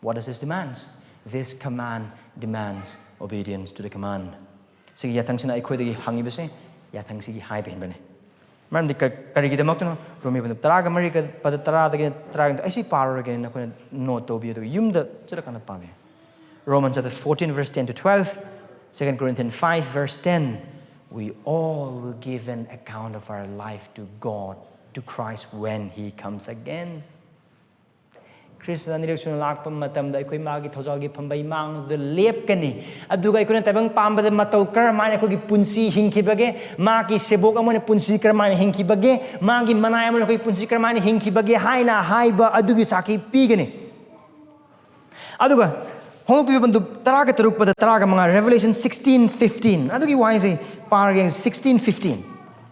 What does this demands? This command demands obedience to the command. Sige yathang sina ikhoi dagi hangi base yathang sige hai ben bane. Maramdi kari gi damak no romi ban taraga mari ka pad tara dagi taraga ai si paro again na khona note to bi do yum da chira kana pa be. Romans chapter 14 verse 10 to 12, 2 Corinthians 5 verse 10. We all will give an account of our life to God, to Christ when he comes again. Khristagi direksyon lakpa matam da ikoi magi thojagi phambai mang the lenglakkani aduga ikoi tabang pamba da matau kar mane ko gi punsi hingki bage magi sebok amone punsi kar mane hingki bage magi manai amone ko punsi kar mane hingki bage haina haiba adugi saki pigani aduga hong pi bandu taraga taruk pada taraga mga Revelation 16:15 adugi why say parang 16:15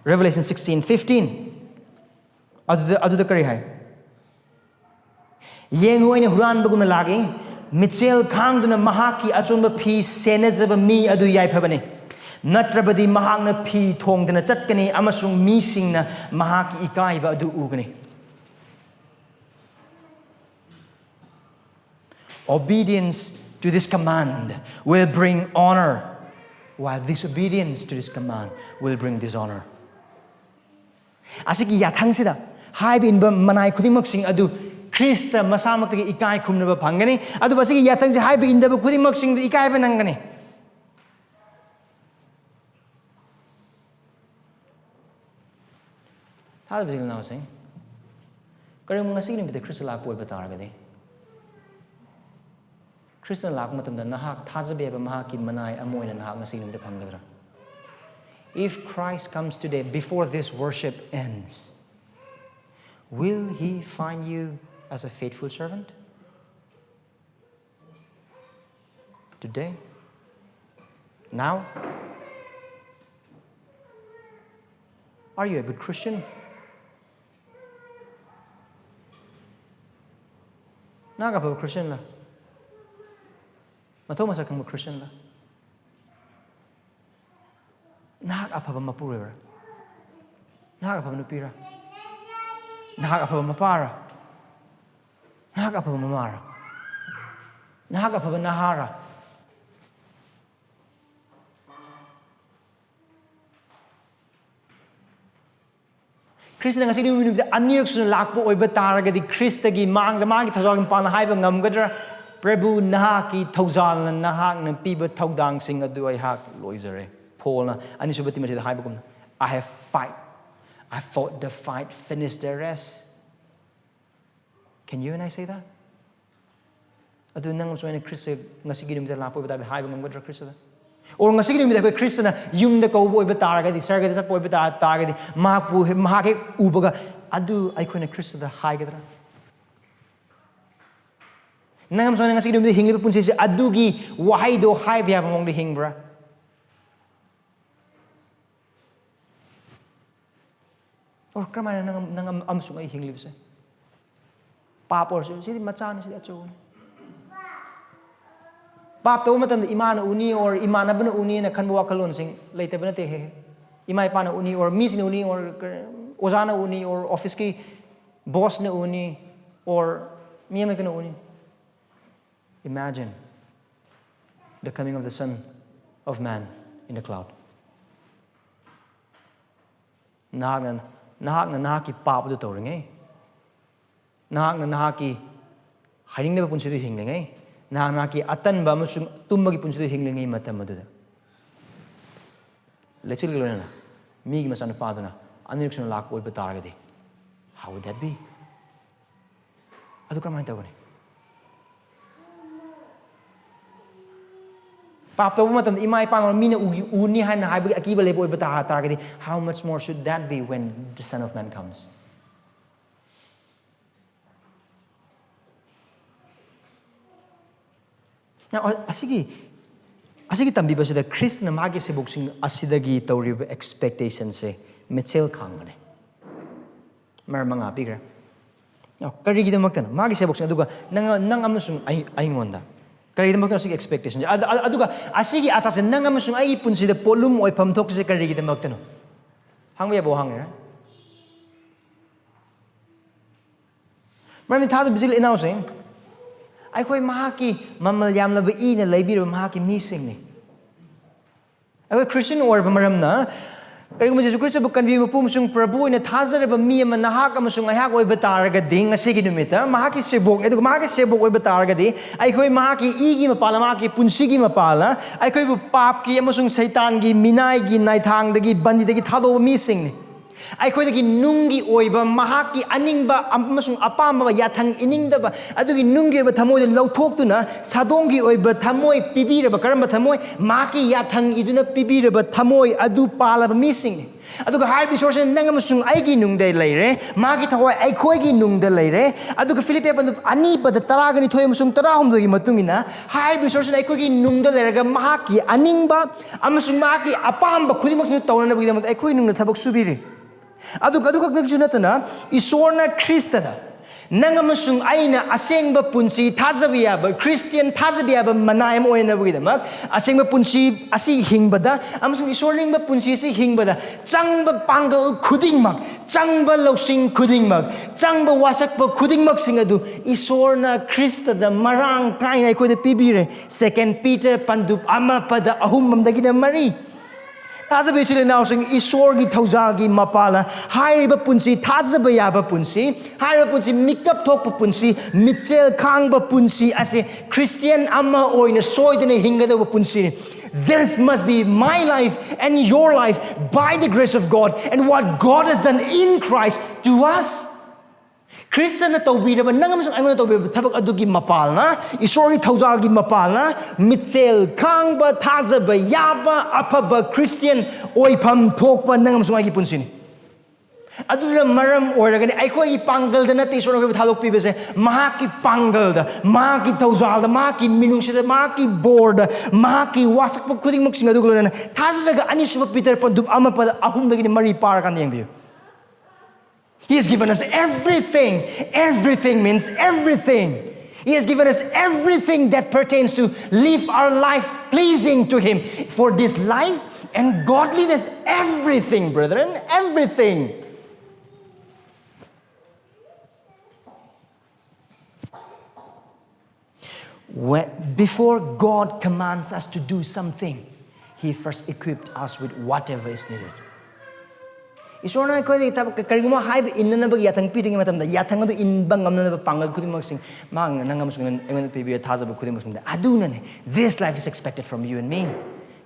Revelation 16:15 adu kari hai Yengoina huran baguna laging mitsel khaangduna mahaki achunba phi senajaba mi adu yai phabane natrabadi mahakna phi thongdana chatkani amasung mi singna mahaki ikaiba adu ugani. Obedience to this command will bring honor, while disobedience to this command will bring dishonor. Asiki yathangsida haibi inba manai khudimak sing adu Krista masamakagi ikai khumnaba phangani adu basigi yathangsi haibi indaba khudimak sing ikai ba nangani thal bisil now sing karim ngasi ni bide Krista lak poi bataragadi Krista lak matamda nahak thajabe ba mahaki manai amoina nahak ngasi ni bide phangadra. If Christ comes today before this worship ends, will he find you as a faithful servant? Today? Now? Are you a good Christian? Naga pa Christian la. Matoma sa kang Christian la. Naga pa mapura. Naga pa nupira. Naga pa mapara. Naga pa mamara. Naga pa nahara. Krista ngasi ni minum da anirak sun lakpo oiba taragadi Khristagi mangda magi thajagin pana haiba ngamgadra Prabhu Nahakki thawzalna nahakna piba thoudangsing adu ai hak loizare Paulna ani subati mati haiba kumna I fought the fight, finished the race. Can you and I say that? Adu nang so ina Krista ngasi gi nimda lakpo bata haiba ngamgadra Krista or ngasi gi nimda ko Krista na yumda ko boy bataragadi sarga sa boy bataragadi mahakpu mahake ubaga adu ai ko na Krista da haigadra nangam so ngasi gi nimda hingli punsi si adu gi wahai do hai bya mong de hingbra or kramana nangam amsung ai hingli bse pap or so si machan si acho pap to matam imana uni or imana bana uni na khanwa kalon sing leite bana te he imai pana uni or mis ni uni or ozana uni or office ki boss na uni or miyam na uni Imagine the coming of the Son of Man in the cloud. Nahakna Nahakki papadu tauringai. Nahakna Nahakki haringneba punsidu hinglingai. Nahakki atanba amasung tumbagi punsidu hinglingai matam aduda. Lechilgilona migi masana paduna aniruksana lakpa oiba taragadi. How would that be? Adu kamai tawani. Pap tawu matam imai panor mina uni haina haibu akiba lebo oiba taragadi. How much more should that be when the Son of Man comes? Now asigi tambiba sida Krishna magi sebuksing asidagi tawriba expectation se mitsel khangane. Maramanga pigra. Now karigidamaktan magi sebuksing aduga nang amusung aingonda. Karigidamaktan asigi expectation. Aduga asigi asase nang amusung ai punsida polum oipam thokse karigidamaktan. Hangba yabo hangira. Maramdi thada bisil announcing Aikoi mahaki mamal yam laba I na laibiro mahaki missing ni. Aikoi Christian or maramna kaya kung Jesus Christ bukan bi mapung sung Prabhu na thazar ba mi man nahak amasung ayak oi bataraga ding asigi numita mahaki sebok edu mahaki sebok oi bataraga di aikoi mahaki igi mapala mahaki punsigi mapala aikoi bu pap ki amasung saitan gi minai gi naithang dagi bandi dagi thado missing ni. Aikoi dagi nungi oiba mahaki aningba amasung apamba yathang iningdaba adugi nungi oiba thamoi de lauthokduna sadongi oiba thamoi pibiraba karamba thamoi mahaki yathang iduna pibiraba thamoi adu palaba missing aduga haibi source nang amasung aigi nungdai leire mahaki thawai aikoi gi nungda leire aduga Philippi bandu ani pada taragani thoi amasung tarahumdogi matungina haibi source aikoi gi nungda leiraga mahaki aningba amasung mahaki apamba khudimok su tawna bigida aikoi nungna thabak subiri Aduk nagsunatana isorna Khristada nang amasung aina asengba punsi thajabiyaba Christian thajabiyaba manayam oina bugidamak asengba punsi asi hingbada amasung isorningba punsi asi hingbada changba pangal khudingmak changba losing khudingmak changba wasakba khudingmak singadu isorna Khristada marang kaina ikoida pibire 2 Peter pandup ama pada ahum mamdagina mari Thajabasili announcing Esorgi thoudangsing mapala haiba punsi thajaba punsi haiba punsi mikap thokpa punsi mitsel khangba punsi ase Christian amma oina soidena hingada punsi. This must be my life and your life by the grace of God and what God has done in Christ to us. Christian na tawbiraba nang amasung ayon na tawbiraba thabak adugi mapalna Esorgi thoudangsing mapalna mitsel khangba thajaba yaba apaba Christian oipam thokpa nang amasung agi punsini aduna maram oragani aikoi pangal da nati Esorgi thalok pibase mahaki pangal da mahaki thoudangsing da mahaki minungsida mahaki board mahaki wasak pa khuding maksing adugulana thajraga anisuba Peter pandup ama pada ahum dagi mari par kan yengbi. He has given us everything. Everything means everything. He has given us everything that pertains to live our life pleasing to Him. For this life and godliness, everything, brethren, everything. Before God commands us to do something, He first equipped us with whatever is needed. Isorna ko di kariguma haib inna bag yathang piring matam da yathang adu inbang ngamna pangal khudimak sing mang nangam sung engon pibi thajaba khudimak sing da aduna ne this life is expected from you and me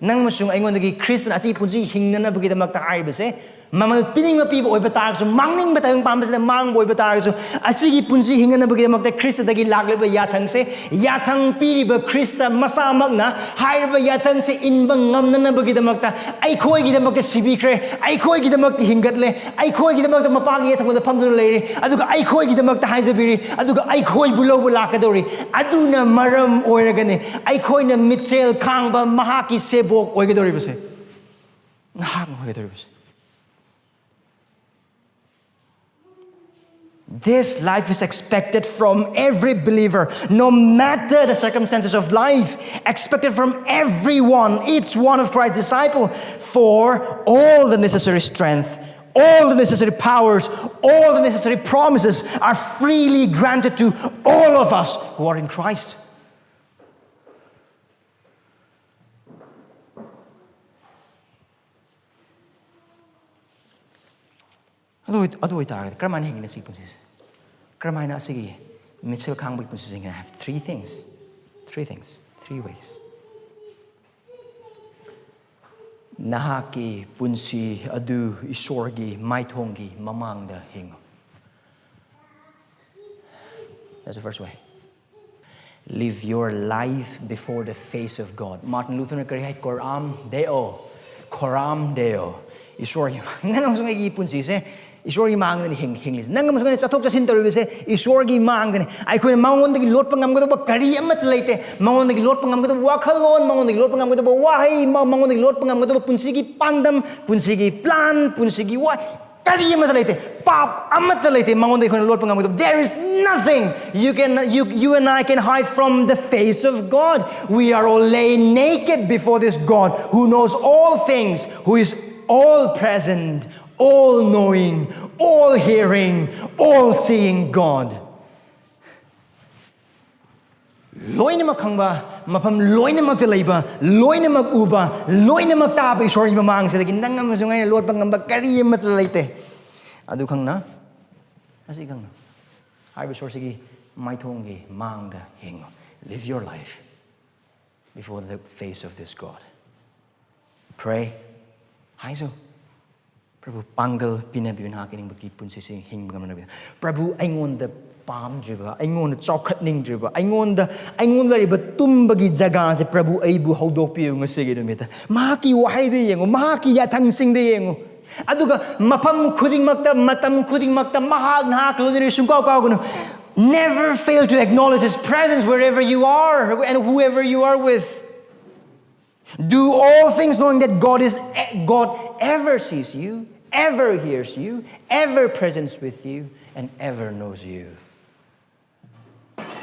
nang musung engon gi Christian asi punji hingna bagi damak ta ai base mamal pining ma pibo oiba tar so mangning ba tayong pambas na mang boy ba tar so asi gi punji hingna bagi damak ta Christ dagi lagle ba yathang se yathang piri ba Christ masa magna hai ba yathang se inbang ngamna na bagi damak ta ai khoi gi damak ta sibi kre ai khoi gi damak hingatle ai khoi gi damak ta mapagi yathang da phamdu leire aduga ai khoi gi damak ta haijabiri aduga ai khoi bulo bu lakadori aduna maram oiragane ai khoi na mitsel khangba mahaki sebok oigadori base nahak oigadori base. This life is expected from every believer, no matter the circumstances of life, expected from everyone, each one of Christ's disciples, for all the necessary strength, all the necessary powers, all the necessary promises are freely granted to all of us who are in Christ. adu oitaragadi karamana hingina si punsi karamana asigi mitsel khaangu punsi I have three things, three ways. Nahakki, punsi, adu, esorgi, maithonggi, mamangda, hingu. That's the first way. Live your life before the face of God. Martin Luther kari koram deo, esorgi. Nangam sungai gi punsi se esorgi mangda ni hinglis. Nangam sungai chathok chasin taru se esorgi mangda ni. Ai koi mangonda gi lot pangam ko kari amat leite. Mangonda gi lot pangam ko wakhalon, mangonda gi lot pangam ko wahai, mangonda gi lot pangam ko punsi gi pandam, punsi gi plan, punsi gi wa kari amat leite. Pap amat leite. Mangonda gi lot pangam ko there is nothing you and I can hide from the face of God. We are all laying naked before this God who knows all things, who is all present, all knowing, all hearing, all seeing God. Loinamak khangba, mapam loinamak telaiba, loinamak uba, loinamak taba esorgi mamang sa lagi nangam sungai lot pangamba kari amat leite. Adu khangna, asi khangna. Esorgi, maithonggi, mamangda, hingu. Live your life before the face of this God. Pray. Haiso. Prabhu pangal pinabiun hakining baki punsi sing hing gamanabi. Prabhu aingon the palm driba, aingon the chokatning driba, aingon the riba tumbagi jaga se Prabhu aibu hodok piu ngasige dumita. Mahaki wahai de yengo, mahaki yathangsing de yengo. Aduga mapam khuding makta matam khuding makta mahag nahak lodiri sungkaw kaw. Never fail to acknowledge His presence wherever you are and whoever you are with. Do all things knowing that God ever sees you, ever hears you, ever present with you, and ever knows you.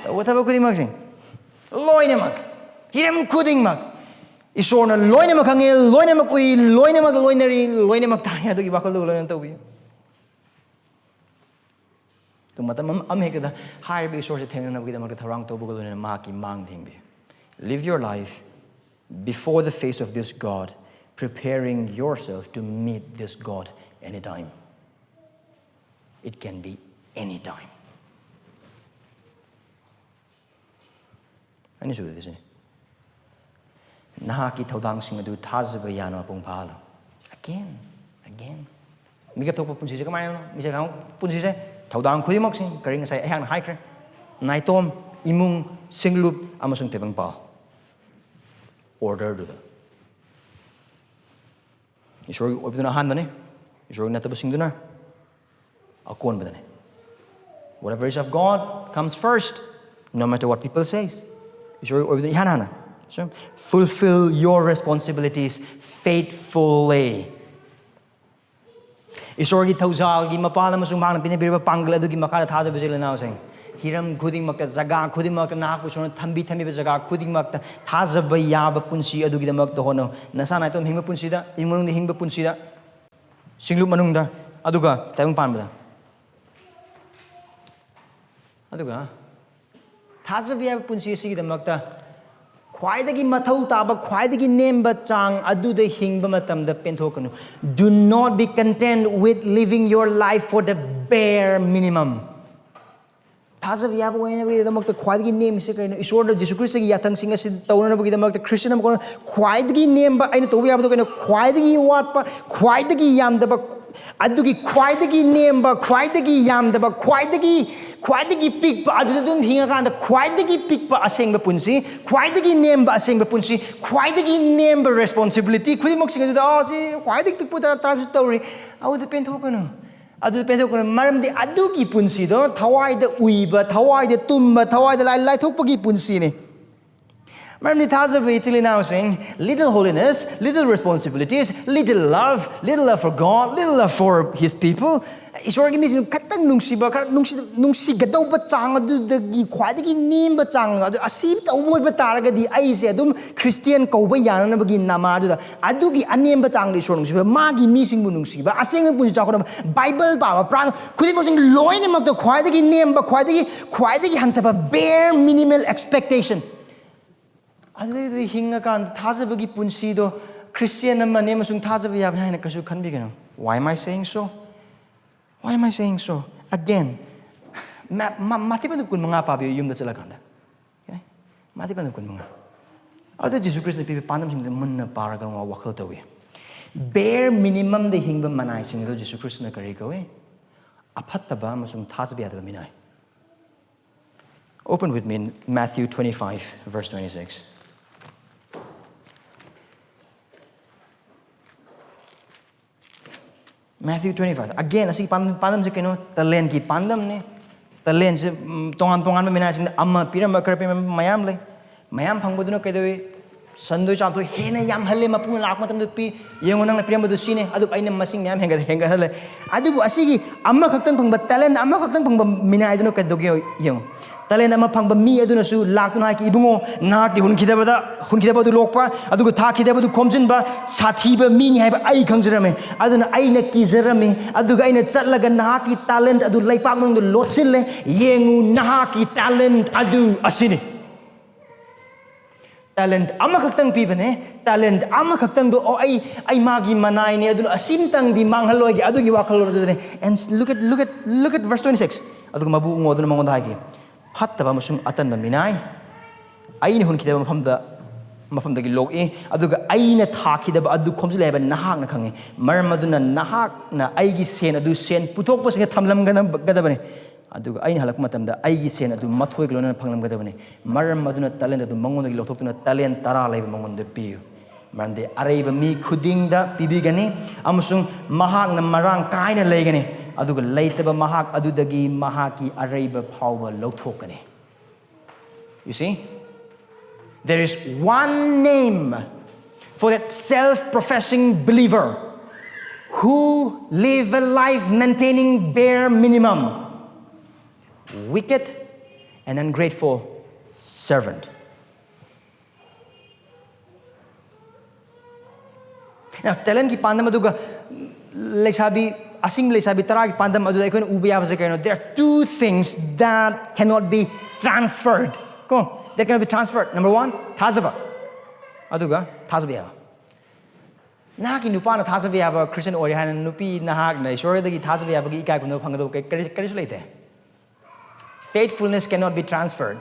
What about khuding mak sing? Loinamak. Hiram khuding mak. Isorna loinamak hangil, loinamak ui, loinamak loinari, loinamak tanya adugi bakal loinan tawbi. Tumatam amahektada higher be source tenna with the tharang tobugul and maki mangding. Live your life before the face of this God, preparing yourself to meet this God anytime. It can be anytime. I need to do this. Nahakki thoudangsing adu thajaba yana mapung phahanlu. Again. Mika thokpa punsi se kamai no? Misa kang punsi se thaudang khudimok sing kari ngasai ayang na haikre. Naitom imung singlup amasung tebang pa. Order do da. Esorgi obiduna han dane. Esorgi nataba singduna. Akon badane. Whatever is of God comes first, no matter what people say. Esorgi obiduna hana. So fulfill your responsibilities faithfully. Esorgi thaujalgi mapala masung mangna pinabiriba pangla adugi makara thajaba jela now saying hiram khuding makta jaga khuding makta Nahakku sona thambi jaga khuding makta thajaba yaba punsi adugi damakta hono nasana itom hingba punsi da imung hingba punsi da singlup manung da aduga taung panbada aduga thajaba yaba punsi sigi damakta Khwaidagi mathau taba khwaidagi nemba chang aduda hingba matamda penthokanu. Do not be content with living your life for the bare minimum. Thajaba yaba oina bi damakta khwaidagi nem se kaina Esorna Jisu Khristagi yathangsing asi taunana bi damakta Christian am kono khwaidagi nemba aina tobi yaba kaina khwaidagi watpa khwaidagi yamdaba adugi khwaidagi nemba khwaidagi yamdaba khwaidagi pikpa adudum hingakanda khwaidagi pikpa asengba punsi khwaidagi nemba asengba punsi khwaidagi nemba responsibility khudimok singa da si khwaidagi pikpa tar story au the penthokano adu penthokano maramdi adugi punsi do thawaida uiba thawaida tumba thawaida lai thokpagi punsi ne maramdi thajaba itili now saying little holiness, little responsibilities, little love for God, little love for His people. Esorgi misin katang nungsiba nungsi gadauba chang adudagi khwaidagi nimba chang adu asib tawoi ba taragadi aise adum Christian kauba yana bagi nama adugi anemba chang le Esor nungsiba magi misingbu nungsiba aseng punji chakora Bible ba prang khudimosing loina mak the khwaidagi nemba khwaidagi hantaba bare minimal expectation adu hinga kan thajabagi punsi do Christian amma nemasung thajaba yab haina kasu khanbigano. Why am I saying so? Why am I saying so? Again, mati pa kun mga pabiyo yung da chalakanda. Okay? Mati pa kun mga. Ado Jesus Christ na pipi panam sing mun na para ka wakhal tawi. Bare minimum de hingba manai sing do Jesus Christ na kari ko aphattaba masum thasbiya da minai. Open with me in Matthew 25 verse 26. Matthew 25. Again, asi pandam se keno talen ki pandam ne talen se tongan minai sing amma piram bakar pim mayam le mayam phangboduno kaidawi sandoi chamto hena yam halle mapung lak matam du pi yengonang piram bodu sine adu aina masing mayam hengar halle adu asigi amma khaktang phangba talent amma khaktang phangba minai duno kadoge yeng talent amma phangba mi aduna su lak tu ki ibungo nak di hun khidaba du lokpa adu ko tha khidaba du khomjin ba sathi ba mi ni hai ba ai khangjarame aduna aina kizarame adu ga aina chatlaga Nahakki talent adu laipak mong du lotsil le yengu Nahakki talent adu asini talent ama kaktang pibane talent ama kaktang do ai magi manai ne adu asintang di manghaloi gi adu gi wakhalo do ne and look at verse 26 adu mabu ngo adu mangon dagi phattaba musung atan minai ai ne hun khidaba mafam da gi log e adu ga ai na tha khidaba adu khomjile ba nahak na khange maram aduna nahak na ai gi sen adu sen puthok pa singa thamlam gadabane aduga aina halak matamda aigi sen adu mathoi glona phanglam gadabane maram maduna talent adu mangon gi lothokuna talent tara laiba mangon de piu mande araiba mi khudingda pibigani amusung mahak na marang kaina leigani aduga leitaba mahak adudagi mahaki araiba phawba lothokani. You see, there is one name for that self-professing believer who live a life maintaining bare minimum. Wicked and ungrateful servant. Now, talent ki pandam aduga leisabi asing leisabi tara ki pandam aduga ikon ubiya basa kaino. There are two things that cannot be transferred. That cannot be transferred. Number one, thajaba. Aduga thajaba. Nahakki nupa na thajaba ba Christian ori hanan nupi nahak na Esorgi dagi thajaba ba gi ikai kuno phangado kari leite. Faithfulness cannot be transferred.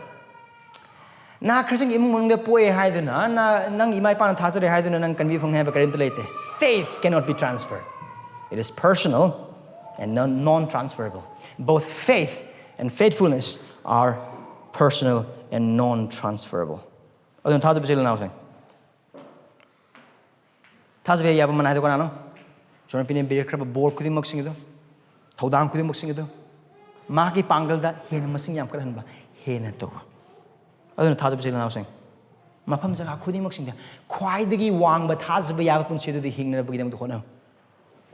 Na Christian imung munga poe haiduna na nang imai pan thasare haiduna nang kanbi phang haba karim leite. Faith cannot be transferred. It is personal and non-transferable. Both faith and faithfulness are personal and non-transferable. Adun thajaba sila na usang. Thajaba yaba manai do kana no. Sona pine bir kraba bor kudi maksingido. Thodang kudi maksingido. Maki pangal da hena masing yam karan ba hena to aduna thajaba sila na usang mafam jaga khudi maksing da khwai dagi wang ba thajaba ya pun se du hingna ba gidam to khona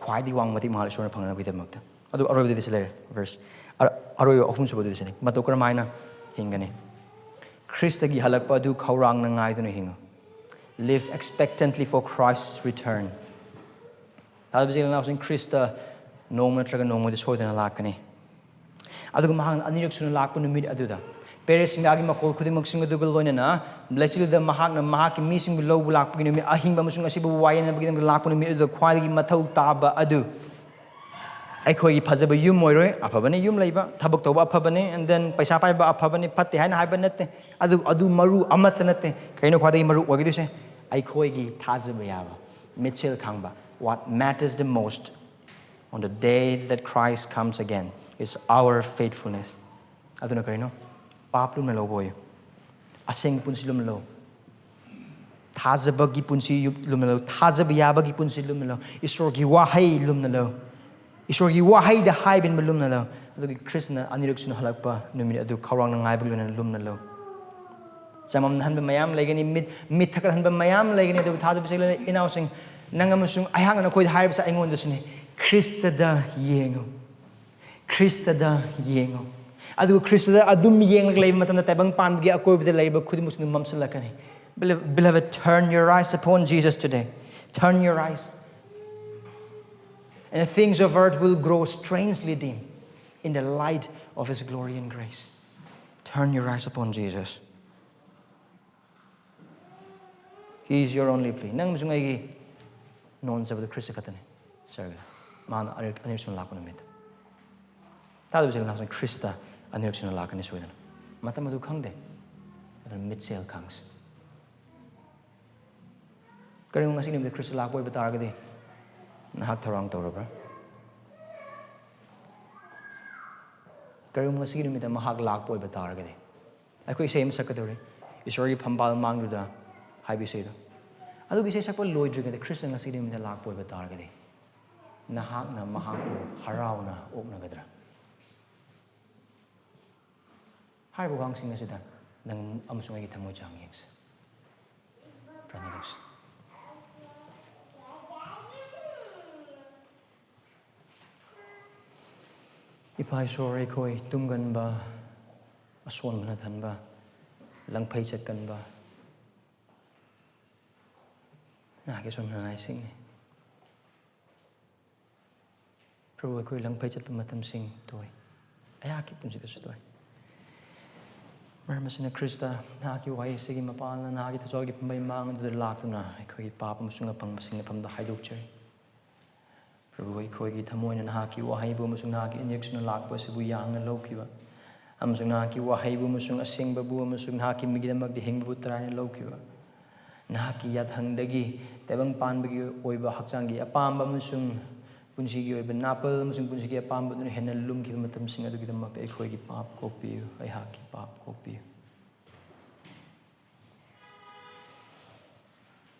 khwai dagi wang mati mahal shona phangna ba gidam makta adu aroi de sila verse aroi ahum suba du sene mato kramaina hingane Khristagi hanlakpa du khourangna ngaiduna hingu live expectantly for Christ's return thajaba sila na usang Krista noma traga noma de soidana lakani aduga mahang anirak sunu lakpa numit aduda Paris singagi makol khudimak sing aduga loina na blachil da mahak na mahak mi sing lo bulak pagin mi ahing ba musung asibu wayan na bagidang lakpa numit aduga khwadi mathau taba adu ai khoi gi phajaba yum moiroi aphabane yum leiba thabak toba aphabane and then paisa pai ba aphabane phatte haina haiba natte adu maru amat natte kaino khwadi maru wagi dise ai khoi gi thajaba yaba mitsel khangba what matters the most on the day that Christ comes again is our faithfulness. Aduna karino paplum na lo boy aseng punsi lum lo thajaba gi punsi lum lo thajaba yaba gi punsi lum lo Esorgi wahai lum na lo Esorgi wahai da hai bin lum na lo adu Krishna aniruk sunu hanlakpa numit adu khourangna ngai bulun lum na lo jamam na hanba mayam legani mit thakar hanba mayam legani adu thajaba sele inausing nangamusung ayang na khoi hai ba sa aingon dusune Khristada yengo Khristada yengo adu Khristada adum yeng lei matam ta bang pan gi akoi bi lei ba khudi musnu mamsala kani beloved turn your eyes upon Jesus today turn your eyes and the things of earth will grow strangely dim in the light of his glory and grace turn your eyes upon Jesus he is your only plea nang musungai gi non sabadu Christ katane sarga mana anir sun lakuna mit ꯇꯥꯗꯕꯁꯤꯡ ꯂꯥꯛꯁꯤꯡ Christ ꯑꯅꯤꯔꯛꯁꯨꯅ ꯂꯥꯛꯀꯅꯤ ꯁꯣꯏꯗꯅ ꯃꯇꯝ ꯑꯗꯨ ꯈꯪꯗꯦ ꯑꯗꯨꯅ ꯃꯤꯠꯁꯦꯜ ꯈꯪꯁꯤ ꯀꯔꯤꯒꯨꯝꯕ ꯉꯁꯤ ꯅꯨꯃꯤꯠꯇ ꯈ꯭ꯔꯤꯁꯇ ꯂꯥꯛꯄ ꯑꯣꯏꯕ ꯇꯥꯔꯒꯗꯤ ꯅꯍꯥꯛ ꯊꯧꯔꯥꯡ ꯇꯧꯔꯕ꯭ꯔꯥ ꯀꯔꯤꯒꯨꯝꯕ ꯉꯁꯤꯒꯤ ꯅꯨꯃꯤꯠꯇ ꯃꯍꯥꯛ ꯂꯥꯛꯄ ꯑꯣꯏꯕ ꯇꯥꯔꯒꯗꯤ ꯑꯩꯈꯣꯏ ꯏꯁꯩ ꯑꯃ ꯁꯛꯀꯗꯧꯔꯤ ꯏꯁꯣꯔꯒꯤ ꯐꯝꯕꯥꯜ ꯃꯥꯡꯗꯨꯗ ꯍꯥꯏꯕ ꯏꯁꯩꯗꯣ ꯑꯗꯨꯒꯤ ꯏꯁꯩ ꯁꯛꯄ ꯂꯣꯏꯗ꯭ꯔꯤꯉꯩꯗ ꯈ꯭ꯔꯤꯁꯇ ꯉꯁꯤꯒꯤ ꯅꯨꯃꯤꯠꯇ ꯂꯥꯛꯄ ꯑꯣꯏꯕ ꯇꯥꯔꯒꯗꯤ ꯅꯍꯥꯛꯅ ꯃꯍꯥꯛꯄꯨ ꯍꯔꯥꯎꯅ ꯑꯣꯛꯅꯒꯗ꯭ꯔꯥ ꯍꯥꯏꯔꯤꯕ ꯋꯥꯍꯪꯁꯤꯡ ꯑꯁꯤꯗ ꯅꯪ ꯑꯃꯁꯨꯡ ꯑꯩꯒꯤ ꯊꯃꯣꯏ ꯆꯥꯡ ꯌꯦꯡꯁꯤ ꯄ꯭ꯔꯥꯔꯊꯅꯥ ꯇꯧꯁꯤ ꯏꯄꯥ ꯏꯁꯣꯔ ꯑꯩꯈꯣꯏ ꯇꯨꯝꯒꯟꯕ ꯑꯁꯣꯟꯕꯅ ꯊꯟꯕ ꯂꯪꯐꯩ ꯆꯠꯀꯟꯕ ꯅꯍꯥꯛꯀꯤ ꯑꯁꯣꯟꯕ ꯅꯥꯏꯁꯤꯡꯅꯤ ꯄ꯭ꯔꯚꯨ ꯑꯩꯈꯣꯏ ꯂꯪꯐꯩ ꯆꯠꯄ ꯃꯇꯝꯁꯤꯡ ꯇꯣꯏ ꯑꯩꯍꯥꯛꯀꯤ ꯄꯨꯟꯁꯤꯗꯁꯨ ꯇꯣꯏ ꯃꯔꯝ ꯑꯁꯤꯅ ꯈ꯭ꯔꯤꯁꯇ ꯅꯍꯥꯛꯀꯤ ꯋꯥꯍꯩ ꯑꯁꯤꯒꯤ ꯃꯄꯥꯟꯅ ꯅꯍꯥꯛꯀꯤ ꯊꯧꯖꯥꯜꯒꯤ ꯐꯝꯕꯩ ꯃꯥꯡ ꯑꯗꯨꯗ ꯂꯥꯛꯇꯨꯅ ꯑꯩꯈꯣꯏꯒꯤ ꯄꯥꯞ ꯑꯃꯁꯨꯡ ꯑꯄꯪꯕꯁꯤꯡ ꯃꯐꯝꯗ ꯍꯥꯏꯗꯣꯛꯆꯔꯤ ꯄ꯭ꯔꯚꯨ ꯑꯩꯈꯣꯏꯒꯤ ꯊꯃꯣꯏꯅ ꯅꯍꯥꯛꯀꯤ ꯋꯥꯍꯩꯕꯨ ꯑꯃꯁꯨꯡ ꯅꯍꯥꯛꯀꯤ ꯏꯅꯦꯛꯁꯨꯅ ꯂꯥꯛꯄ ꯑꯁꯤꯕꯨ ꯌꯥꯡꯅ ꯂꯧꯈꯤꯕ ꯑꯃꯁꯨꯡ ꯅꯍꯥꯛꯀꯤ ꯋꯥꯍꯩꯕꯨ ꯑꯃꯁꯨꯡ ꯑꯁꯦꯡꯕꯕꯨ ꯑꯃꯁꯨꯡ ꯅꯍꯥꯛꯀꯤ ꯃꯤꯒꯤꯗꯃꯛꯇ ꯍꯤꯡꯕꯕꯨ ꯇꯔꯥꯏꯅ ꯂꯧꯈꯤꯕ ꯅꯍꯥꯛꯀꯤ ꯌꯥꯊꯪꯗꯒꯤ ꯇꯥꯏꯕꯪ ꯄꯥꯟꯕꯒꯤ ꯑꯣꯏꯕ ꯍꯛꯆꯥꯡꯒꯤ ꯑꯄꯥꯝꯕ ꯑꯃꯁꯨꯡ ꯄꯨꯟꯁꯤꯒꯤ ꯑꯣꯏꯕ ꯅꯥꯄꯜ ꯑꯃꯁꯨꯡ ꯄꯨꯟꯁꯤꯒꯤ ꯑꯄꯥꯝꯕ ꯑꯗꯨꯅ ꯍꯦꯟꯅ ꯂꯨꯝꯈꯤꯕ ꯃꯇꯝꯁꯤꯡ ꯑꯗꯨꯒꯤꯗꯃꯛꯇ ꯑꯩꯈꯣꯏꯒꯤ ꯄꯥꯞ ꯀꯣꯛꯄꯤꯌꯨ ꯑꯩꯍꯥꯛꯀꯤ ꯄꯥꯞ ꯀꯣꯛꯄꯤꯌꯨ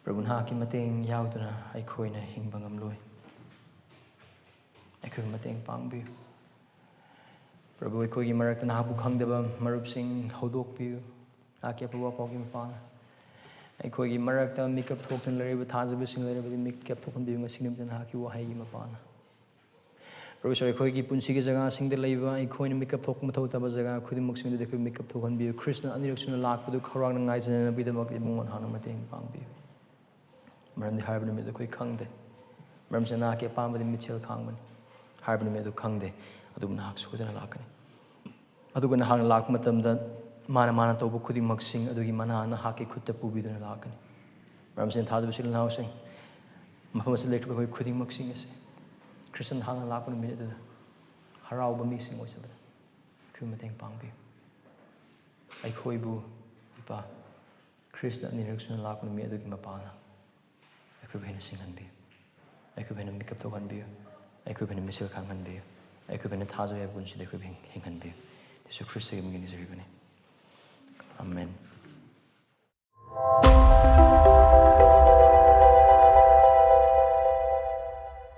ꯄ꯭ꯔꯚꯨ ꯅꯍꯥꯛꯀꯤ ꯃꯇꯦꯡ ꯌꯥꯎꯗꯅ ꯑꯩꯈꯣꯏꯅ ꯍꯤꯡꯕ ꯉꯝꯂꯣꯏ ꯑꯩꯈꯣꯏꯕꯨ ꯃꯇꯦꯡ ꯄꯥꯡꯕꯤꯌꯨ ꯄ꯭ꯔꯚꯨ ꯑꯩꯈꯣꯏꯒꯤ ꯃꯔꯛꯇ ꯅꯍꯥꯛꯄꯨ ꯈꯪꯗꯕ ꯃꯔꯨꯞꯁꯤꯡ ꯍꯧꯗꯣꯛꯄꯤꯌꯨ ꯅꯍꯥꯛꯀꯤ ꯑꯐꯕ ꯑꯄꯥꯎꯒꯤ ꯃꯄꯥꯟꯅ ꯑꯩꯈꯣꯏꯒꯤ ꯃꯔꯛꯇ ꯃꯤꯀꯞ ꯊꯣꯛꯇꯨꯅ ꯂꯩꯔꯤꯕ ꯊꯥꯖꯕꯁꯤꯡ ꯂꯩꯔꯕꯗꯤ ꯃꯤꯀꯞ ꯊꯣꯛꯍꯟꯕꯤꯌꯨ ꯉꯁꯤ ꯅꯨꯃꯤꯠꯇ ꯅꯍꯥꯛꯀꯤ ꯋꯥꯍꯩꯒꯤ ꯃꯄꯥꯟꯅ ꯄ꯭ꯔꯚꯨ ꯏꯁꯣꯔ ꯑꯩꯈꯣꯏꯒꯤ ꯄꯨꯟꯁꯤꯒꯤ ꯖꯒꯥꯁꯤꯡꯗ ꯂꯩꯕ ꯑꯩꯈꯣꯏꯅ ꯃꯤꯀꯞ ꯊꯣꯛꯄ ꯃꯊꯧ ꯇꯥꯕ ꯖꯒꯥ ꯈꯨꯗꯤꯡꯃꯛꯁꯤꯡꯗꯨꯗ ꯑꯩꯈꯣꯏ ꯃꯤꯀꯞ ꯊꯣꯛꯍꯟꯕꯤꯌꯨ ꯈ꯭ꯔꯤꯁꯅ ꯑꯅꯤꯔꯛꯁꯨꯅ ꯂꯥꯛꯄꯗꯨ ꯈꯧꯔꯥꯡꯅ ꯉꯥꯏꯖꯅꯕꯒꯤꯗꯃꯛꯇ ꯃꯉꯣꯟ ꯍꯥꯟꯅ ꯃꯇꯦꯡ ꯄꯥꯡꯕꯤꯌꯨ ꯃꯔꯝꯗꯤ ꯍꯥꯏꯔꯤꯕ ꯅꯨꯃꯤꯠ ꯑꯩꯈꯣꯏ ꯈꯪꯗꯦ ꯃꯔꯝꯁꯤꯅ ꯅꯍꯥꯛꯀꯤ ꯑꯄꯥꯝꯕꯗꯤ ꯃꯤꯠꯁꯦꯜ ꯈꯥꯡꯕꯅꯤ ꯍꯥꯏꯔꯤꯕ ꯅꯨꯃꯤꯠ ꯑꯗꯨ ꯈꯪꯗꯦ ꯑꯗꯨꯕꯨ ꯅꯍꯥꯛ ꯁꯣꯏꯗꯅ ꯂꯥꯛꯀꯅꯤ ꯑꯗꯨꯒ ꯅꯍꯥꯛꯅ ꯂꯥꯛꯄ ꯃꯇꯝꯗ ꯃꯥꯅ ꯇꯧꯕ ꯈꯨꯗꯤꯡꯃꯛꯁꯤꯡ ꯑꯗꯨꯒꯤ ꯃꯅꯥ ꯅꯍꯥꯛꯀꯤ ꯈꯨꯠꯇ ꯄꯨꯕꯤꯗꯨꯅ ꯂꯥꯛꯀꯅꯤ ꯃꯔꯝꯁꯤꯅ ꯊꯥꯖꯕꯁꯤꯡ ꯂꯅꯥꯎꯁꯤꯡ ꯃꯐꯝ ꯑꯁꯤꯗ ꯂꯩꯈ꯭ꯔꯤꯕ ꯑꯩꯈꯣꯏ ꯈꯨꯗꯤꯡꯃꯛꯁꯤꯡ ꯑꯁꯤ ꯈ꯭ꯔꯤꯁꯇ ꯅꯍꯥꯛꯅ ꯂꯥꯛꯄ ꯅꯨꯃꯤꯠ ꯑꯗꯨꯗ ꯍꯔꯥꯎꯕ ꯃꯤꯁꯤꯡ ꯑꯣꯏꯖꯕꯗ ꯑꯩꯈꯣꯏ ꯃꯇꯦꯡ ꯄꯥꯡꯕꯤꯌꯨ ꯑꯩꯈꯣꯏꯕꯨ ꯏꯄꯥ ꯈ꯭ꯔꯤꯁꯇ ꯑꯅꯤꯔꯛꯁꯨꯅ ꯂꯥꯛꯄ ꯅꯨꯃꯤꯠ ꯑꯗꯨꯒꯤ ꯃꯄꯥꯟꯅ ꯑꯩꯈꯣꯏꯕꯨ ꯍꯦꯟꯅ ꯁꯤꯡꯍꯟꯕꯤꯌꯨ ꯑꯩꯈꯣꯏꯕꯨ ꯍꯦꯟꯅ ꯃꯤꯀꯞ ꯊꯣꯛꯍꯟꯕꯤꯌꯨ ꯑꯩꯈꯣꯏꯕꯨ ꯍꯦꯟꯅ ꯃꯤꯁꯦꯜ ꯈꯥꯡꯍꯟꯕꯤꯌꯨ ꯑꯩꯈꯣꯏꯕꯨ ꯍꯦꯟꯅ ꯊꯥꯖꯕ ꯌꯥꯕ ꯄꯨꯟꯁꯤꯗ ꯑꯩꯈꯣꯏꯕꯨ ꯍꯤꯡꯍꯟꯕꯤꯌꯨ ꯌꯦꯁꯨ ꯈ꯭ꯔꯤꯁꯇꯒꯤ ꯃꯤꯡ ꯅꯤꯖꯔꯤꯕꯅꯤ ꯑꯃꯦꯟ